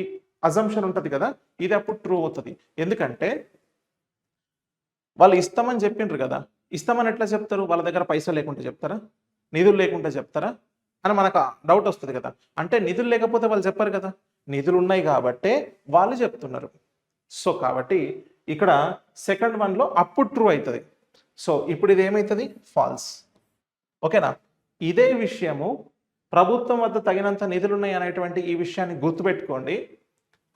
అజంప్షన్ ఉంటుంది కదా, ఇది అప్పుడు ట్రూ అవుతుంది. ఎందుకంటే వాళ్ళు ఇస్తామని చెప్పిండ్రు కదా, ఇస్తామని ఎట్లా చెప్తారు? వాళ్ళ దగ్గర పైసలు లేకుంటే చెప్తారా? నిధులు లేకుంటే చెప్తారా అని మనకు డౌట్ వస్తుంది కదా. అంటే నిధులు లేకపోతే వాళ్ళు చెప్పారు కదా, నిధులు ఉన్నాయి కాబట్టే వాళ్ళు చెప్తున్నారు. సో కాబట్టి ఇక్కడ సెకండ్ వన్లో అప్పుడు ట్రూ అవుతుంది. సో ఇప్పుడు ఇది ఏమవుతుంది? ఫాల్స్. ఓకేనా? ఇదే విషయము ప్రభుత్వం వద్ద తగినంత నిధులు ఉన్నాయి అనేటువంటి ఈ విషయాన్ని గుర్తుపెట్టుకోండి.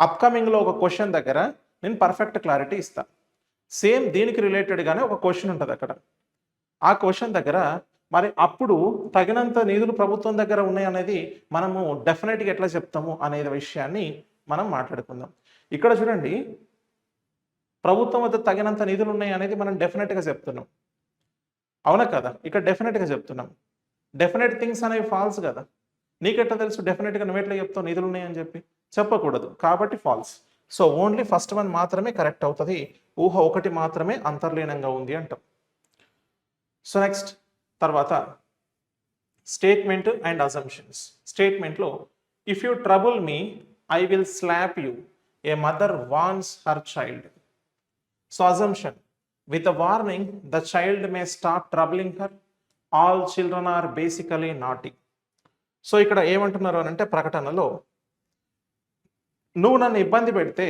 అప్కమింగ్లో ఒక క్వశ్చన్ దగ్గర నేను పర్ఫెక్ట్ క్లారిటీ ఇస్తాను. సేమ్ దీనికి రిలేటెడ్గానే ఒక క్వశ్చన్ ఉంటుంది అక్కడ. ఆ క్వశ్చన్ దగ్గర మరి అప్పుడు తగినంత నిధులు ప్రభుత్వం దగ్గర ఉన్నాయి అనేది మనము డెఫినెట్గా ఎట్లా చెప్తాము అనే విషయాన్ని మనం మాట్లాడుకుందాం. ఇక్కడ చూడండి, ప్రభుత్వం వద్ద తగినంత నిధులు ఉన్నాయి అనేది మనం డెఫినెట్గా చెప్తున్నాం, అవునా కదా? ఇక్కడ డెఫినెట్గా చెప్తున్నాం. డెఫినెట్ థింగ్స్ అనేవి ఫాల్స్ కదా. నీకెట్లా తెలుసు డెఫినెట్గా నువ్వెట్లా చెప్తావు నిధులు ఉన్నాయని చెప్పి? చెప్పకూడదు, కాబట్టి false. So only first one మాత్రమే కరెక్ట్ అవుతుంది, ఊహ ఒకటి మాత్రమే అంతర్లీనంగా ఉంది అంటాం. సో నెక్స్ట్ తర్వాత స్టేట్మెంట్ అండ్ అజంప్షన్స్. స్టేట్మెంట్లో if you trouble me I will slap you, a mother warns her child. So assumption, with a warning the child may stop troubling her, all children are basically naughty. So ఇక్కడ ఏమంటున్నారు అని అంటే ప్రకటనలో, నువ్వు నన్ను ఇబ్బంది పెడితే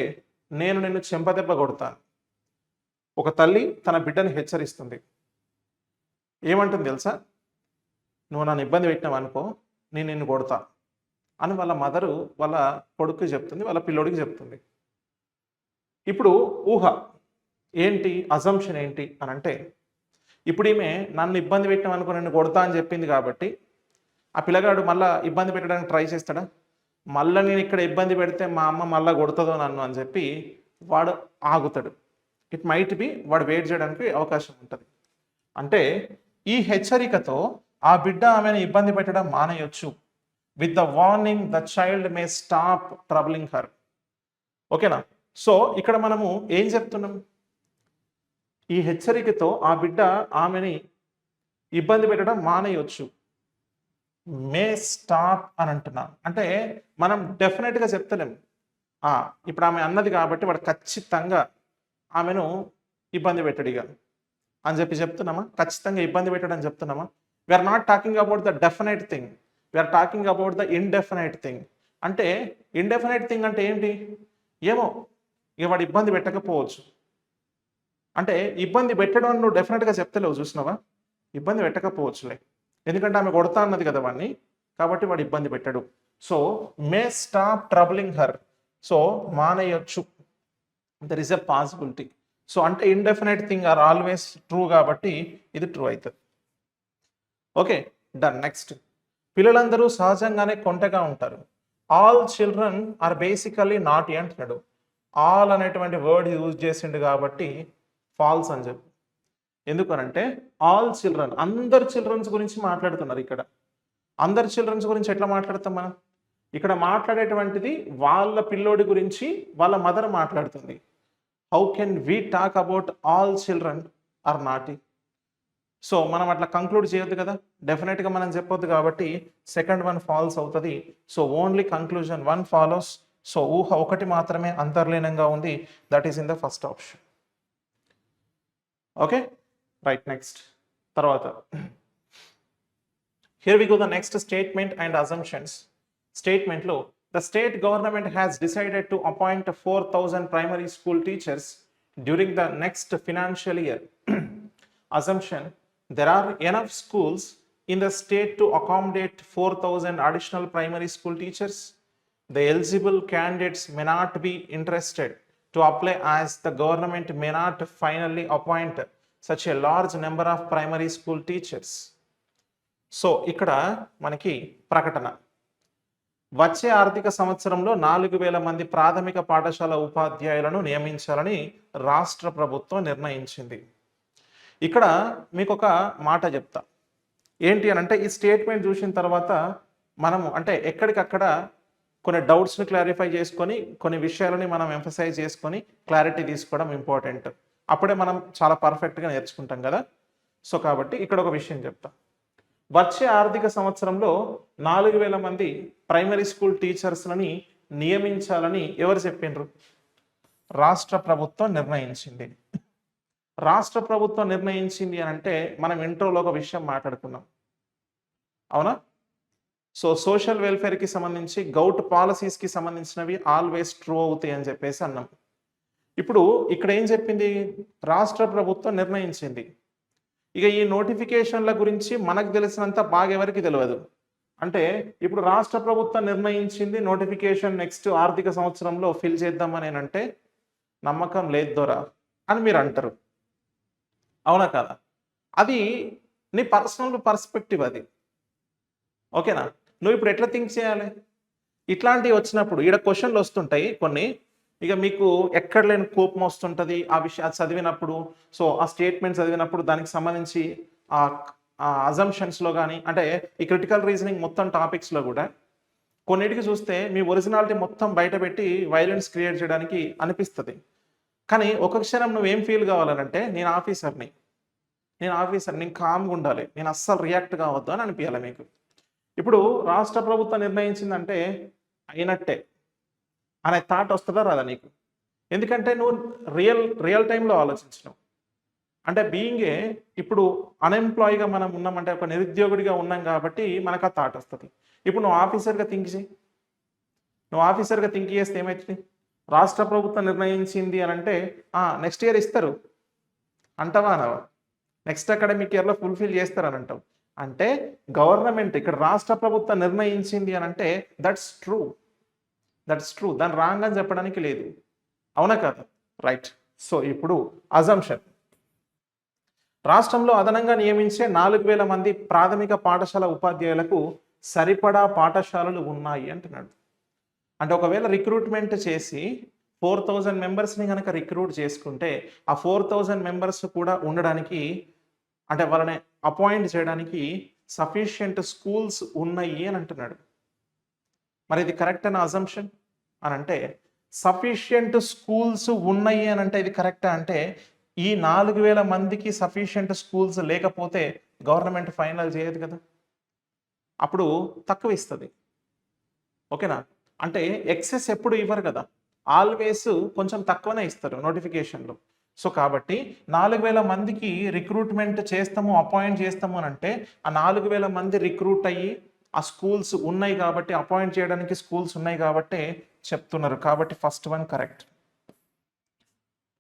నేను నిన్ను చెంపదెబ్బ కొడతాను. ఒక తల్లి తన బిడ్డని హెచ్చరిస్తుంది. ఏమంటుంది తెలుసా? నువ్వు నన్ను ఇబ్బంది పెట్టినావు అనుకో, నేను నిన్ను కొడతా అని వాళ్ళ మదరు వాళ్ళ కొడుకు చెప్తుంది, వాళ్ళ పిల్లోడికి చెప్తుంది. ఇప్పుడు ఊహ ఏంటి? అజంప్షన్ ఏంటి అని అంటే, ఇప్పుడు ఈమె నన్ను ఇబ్బంది పెట్టినావు అనుకో నిన్ను కొడతా అని చెప్పింది కాబట్టి ఆ పిల్లగాడు మళ్ళీ ఇబ్బంది పెట్టడానికి ట్రై చేస్తాడా? మళ్ళీ నేను ఇక్కడ ఇబ్బంది పెడితే మా అమ్మ మళ్ళీ కొడుతుందో నన్ను అని చెప్పి వాడు ఆగుతాడు. ఇట్ మైట్ బి వాడు వెయిట్ చేయడానికి అవకాశం ఉంటుంది. అంటే ఈ హెచ్చరికతో ఆ బిడ్డ ఆమెను ఇబ్బంది పెట్టడం మానేయొచ్చు. With the warning the child may stop troubling her. ఓకేనా? సో ఇక్కడ మనము ఏం చెప్తున్నాం? ఈ హెచ్చరికతో ఆ బిడ్డ ఆమెని ఇబ్బంది పెట్టడం మానేయొచ్చు. మే స్టాప్ అని అంటున్నాం. అంటే మనం డెఫినెట్గా చెప్తలేము. ఇప్పుడు ఆమె అన్నది కాబట్టి వాడు ఖచ్చితంగా ఆమెను ఇబ్బంది పెట్టడిగా అని చెప్పి చెప్తున్నామా? ఖచ్చితంగా ఇబ్బంది పెట్టడని చెప్తున్నామా? We are not talking about the definite thing, we are talking about the indefinite thing. అంటే ఇండెఫినెట్ థింగ్ అంటే ఏంటి? ఏమో ఇక వాడు ఇబ్బంది పెట్టకపోవచ్చు. అంటే ఇబ్బంది పెట్టడం నువ్వు డెఫినెట్గా చెప్తలేవు, చూసినావా? ఇబ్బంది పెట్టకపోవచ్చులే, ఎందుకంటే ఆమె కొడతా అన్నది కదా వాడిని, కాబట్టి వాడు ఇబ్బంది పెట్టడు. So may stop troubling her. So మానేయొచ్చు, there is a possibility. So అంటే indefinite thing are always true కాబట్టి ఇది ట్రూ అవుతుంది. Okay, done. నెక్స్ట్, పిల్లలందరూ సహజంగానే కొంటగా ఉంటారు. All children are basically naughty అంటున్నాడు. ఆల్ అనేటువంటి వర్డ్ యూజ్ చేసిండు కాబట్టి ఫాల్స్ అని చెప్పి. ఎందుకనంటే ఆల్ చిల్డ్రన్, అందరు చిల్డ్రన్స్ గురించి మాట్లాడుతున్నారు. ఇక్కడ అందరు చిల్డ్రన్స్ గురించి ఎట్లా మాట్లాడతాం మనం? ఇక్కడ మాట్లాడేటువంటిది వాళ్ళ పిల్లోడి గురించి వాళ్ళ మదర్ మాట్లాడుతుంది. How can we talk about all children are naughty? So మనం అట్లా కంక్లూడ్ చేయొద్దు కదా, డెఫినెట్గా మనం చెప్పొద్దు కాబట్టి సెకండ్ వన్ ఫాల్స్ అవుతుంది. So only conclusion one follows. So ఊహ ఒకటి మాత్రమే అంతర్లీనంగా ఉంది, that is in the first option. Okay, right. Next, తర్వాత here we go the next statement and assumptions. Statement లో the state government has decided to appoint 4,000 primary school teachers during the next financial year. Assumption: there are enough schools in the state to accommodate 4,000 additional primary school teachers. The eligible candidates may not be interested to apply as the government may not finally appoint such a large number of primary school teachers. So ఇక్కడ మనకి ప్రకటన, వచ్చే ఆర్థిక సంవత్సరంలో 4,000 మంది ప్రాథమిక పాఠశాల ఉపాధ్యాయులను నియమించాలని రాష్ట్ర ప్రభుత్వం నిర్ణయించింది. ఇక్కడ మీకు ఒక మాట చెప్తా, ఏంటి అని అంటే ఈ స్టేట్మెంట్ చూసిన తర్వాత మనము అంటే ఎక్కడికక్కడ కొన్ని డౌట్స్ని క్లారిఫై చేసుకొని కొన్ని విషయాలని మనం ఎంఫసైజ్ చేసుకొని క్లారిటీ తీసుకోవడం ఇంపార్టెంట్. అప్పుడే మనం చాలా పర్ఫెక్ట్గా నేర్చుకుంటాం కదా. సో కాబట్టి ఇక్కడ ఒక విషయం చెప్తా, వచ్చే ఆర్థిక సంవత్సరంలో 4,000 మంది ప్రైమరీ స్కూల్ టీచర్స్లని నియమించాలని ఎవరు చెప్పిండ్రు? రాష్ట్ర ప్రభుత్వం నిర్ణయించింది. రాష్ట్ర ప్రభుత్వం నిర్ణయించింది అని అంటే మనం ఇంట్రోలో ఒక విషయం మాట్లాడుకున్నాం, అవునా? సో సోషల్ వెల్ఫేర్కి సంబంధించి గౌట్ పాలసీస్కి సంబంధించినవి ఆల్వేస్ ట్రూ అవుతాయి అని చెప్పేసి అన్నాం. ఇప్పుడు ఇక్కడ ఏం చెప్పింది? రాష్ట్ర ప్రభుత్వం నిర్ణయించింది. ఇక ఈ నోటిఫికేషన్ల గురించి మనకు తెలిసినంత బాగా ఎవరికి తెలియదు. అంటే ఇప్పుడు రాష్ట్ర ప్రభుత్వం నిర్ణయించింది నోటిఫికేషన్ నెక్స్ట్ ఆర్థిక సంవత్సరంలో ఫిల్ చేద్దామని అంటే నమ్మకం లేదు దొరా అని మీరు అంటారు, అవునా కదా? అది నీ పర్సనల్ పర్స్పెక్టివ్ అది, ఓకేనా? నువ్వు ఇప్పుడు ఎట్లా థింక్ చేయాలి? ఇట్లాంటివి వచ్చినప్పుడు ఈడ క్వశ్చన్లు వస్తుంటాయి కొన్ని, ఇక మీకు ఎక్కడ లేని కోపం వస్తుంటుంది ఆ విషయం చదివినప్పుడు. సో ఆ స్టేట్మెంట్ చదివినప్పుడు దానికి సంబంధించి ఆ అజంప్షన్స్లో కానీ అంటే ఈ క్రిటికల్ రీజనింగ్ మొత్తం టాపిక్స్లో కూడా కొన్నిటికి చూస్తే మీ ఒరిజినాలిటీ మొత్తం బయటపెట్టి వైలెన్స్ క్రియేట్ చేయడానికి అనిపిస్తుంది. కానీ ఒక క్షణం నువ్వేం ఫీల్ కావాలనంటే నేను ఆఫీసర్ని, నేను కామ్గా ఉండాలి, నేను అస్సలు రియాక్ట్ కావద్దు అని అనిపించాలి మీకు. ఇప్పుడు రాష్ట్ర ప్రభుత్వం నిర్ణయించిందంటే అయినట్టే అనే థాట్ వస్తుందా రాదా నీకు? ఎందుకంటే నువ్వు రియల్ టైంలో ఆలోచించినావు. అంటే బీయింగే ఇప్పుడు అన్ఎంప్లాయీగా మనం ఉన్నామంటే ఒక నిరుద్యోగుడిగా ఉన్నాం కాబట్టి మనకు ఆ థాట్ వస్తుంది. ఇప్పుడు నువ్వు ఆఫీసర్గా థింక్ చేస్తే ఏమవుతుంది? రాష్ట్ర ప్రభుత్వం నిర్ణయించింది అని అంటే నెక్స్ట్ ఇయర్ ఇస్తారు అంటావా అనవా? నెక్స్ట్ అకాడమిక్ ఇయర్లో ఫుల్ఫిల్ చేస్తారని అంటావు. అంటే గవర్నమెంట్ ఇక్కడ రాష్ట్ర ప్రభుత్వం నిర్ణయించింది అని అంటే దట్స్ ట్రూ, దాన్ని రాంగ్ అని చెప్పడానికి లేదు, అవునా కదా? రైట్. సో ఇప్పుడు అజంప్షన్, రాష్ట్రంలో అదనంగా నియమించే 4,000 మంది ప్రాథమిక పాఠశాల ఉపాధ్యాయులకు సరిపడా పాఠశాలలు ఉన్నాయి అంటున్నాడు. అంటే ఒకవేళ రిక్రూట్మెంట్ చేసి 4,000 మెంబర్స్ని కనుక రిక్రూట్ చేసుకుంటే ఆ 4,000 మెంబర్స్ కూడా ఉండడానికి అంటే వాళ్ళని అపాయింట్ చేయడానికి సఫిషియంట్ స్కూల్స్ ఉన్నాయి అని అంటున్నాడు. మరి ఇది కరెక్ట్ అన్న అజంప్షన్ అని అంటే సఫిషియంట్ స్కూల్స్ ఉన్నాయి అని అంటే ఇది కరెక్టా? అంటే ఈ 4,000 మందికి సఫిషియంట్ స్కూల్స్ లేకపోతే గవర్నమెంట్ ఫైనల్ చేయదు కదా, అప్పుడు తక్కువ ఇస్తుంది, ఓకేనా? అంటే ఎక్సెస్ ఎప్పుడు ఇవ్వరు కదా, ఆల్వేస్ కొంచెం తక్కువనే ఇస్తారు నోటిఫికేషన్లో. సో కాబట్టి 4,000 మందికి రిక్రూట్మెంట్ చేస్తాము, అపాయింట్ చేస్తాము అని అంటే ఆ 4,000 మంది రిక్రూట్ అయ్యి ఆ స్కూల్స్ ఉన్నాయి కాబట్టి, అపాయింట్ చేయడానికి స్కూల్స్ ఉన్నాయి కాబట్టి చెప్తున్నారు. కాబట్టి ఫస్ట్ వన్ కరెక్ట్,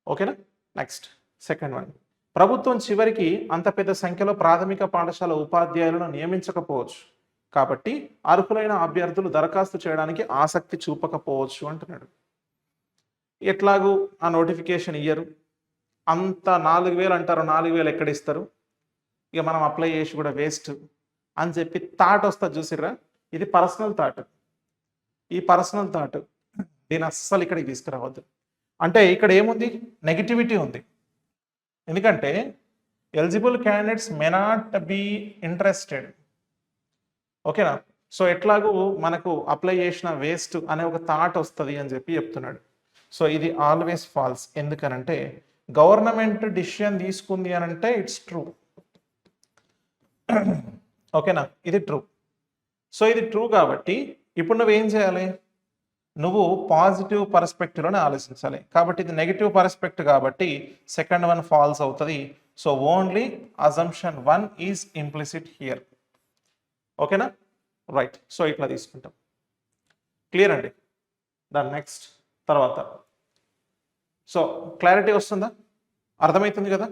ఓకేనా? నెక్స్ట్ సెకండ్ వన్, ప్రభుత్వం చివరికి అంత పెద్ద సంఖ్యలో ప్రాథమిక పాఠశాల ఉపాధ్యాయులను నియమించకపోవచ్చు కాబట్టి అర్హులైన అభ్యర్థులు దరఖాస్తు చేయడానికి ఆసక్తి చూపకపోవచ్చు అంటున్నాడు. ఎట్లాగూ ఆ నోటిఫికేషన్ ఇయ్యరు, అంత 4,000 అంటారు, 4,000 ఎక్కడ ఇస్తారు, ఇక మనం అప్లై చేసి కూడా వేస్ట్ అని చెప్పి థాట్ వస్తుంది చూసిర్రా. ఇది పర్సనల్ థాట్. ఈ పర్సనల్ థాట్ దీని అస్సలు ఇక్కడికి తీసుకురావద్దు. అంటే ఇక్కడ ఏముంది? నెగిటివిటీ ఉంది. ఎందుకంటే eligible candidates may not be interested, ఓకేనా? సో ఎట్లాగూ మనకు అప్లై చేసిన వేస్ట్ అనే ఒక థాట్ వస్తుంది అని చెప్పి చెప్తున్నాడు. సో ఇది ఆల్వేస్ ఫాల్స్. ఎందుకనంటే గవర్నమెంట్ డిసిషన్ తీసుకుంది అని అంటే ఇట్స్ ట్రూ, ఓకేనా? ఇది ట్రూ. సో ఇది ట్రూ కాబట్టి ఇప్పుడు నువ్వేం చేయాలి? నువ్వు పాజిటివ్ పర్స్పెక్టివ్లోనే ఆలోచించాలి. కాబట్టి ఇది నెగిటివ్ పర్స్పెక్టివ్ కాబట్టి సెకండ్ వన్ ఫాల్స్ అవుతుంది. So only assumption 1 is implicit here. ఓకేనా? రైట్. సో ఇట్లా తీసుకుంటాం. క్లియర్ అండి. దాని నెక్స్ట్ తర్వాత సో క్లారిటీ వస్తుందా? అర్థమవుతుంది కదా?